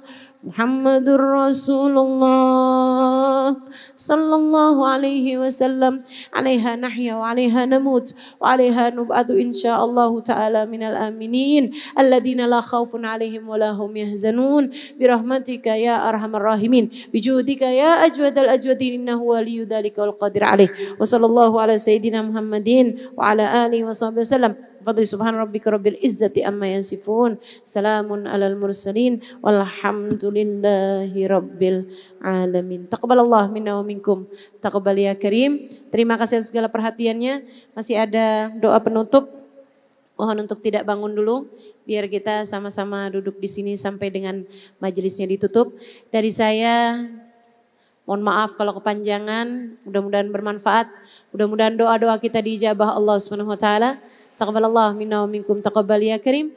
Muhammadur Rasulullah sallallahu alaihi wasallam. Alaiha nahya wa alaiha namut wa alaiha nub'adu insyaallah ta'ala minal aminin alladzina la khaufun alaihim wa la hum yahzanun birahmatika ya arhamar rahimin bijudika ya ajwadal ajwadin innahu waliyyu dzalika wal qadir alaih. Wa sallallahu ala sayyidina Muhammadin wa ala alihi wa sahbihi wasallam. Fadli subhan rabbika rabbil izzati amma yasifun. Salamun alal mursalin walhamdulillahi rabbil alamin. Taqabbalallah minna wa minkum. Taqabbal ya karim. Terima kasih atas segala perhatiannya. Masih ada doa penutup. Mohon untuk tidak bangun dulu. Biar kita sama-sama duduk di sini sampai dengan majelisnya ditutup. Dari saya, mohon maaf kalau kepanjangan. Mudah-mudahan bermanfaat. Mudah-mudahan doa-doa kita diijabah Allah Subhanahu wa taala. Taqabbalallah minna wa minkum. Taqabbal ya karim.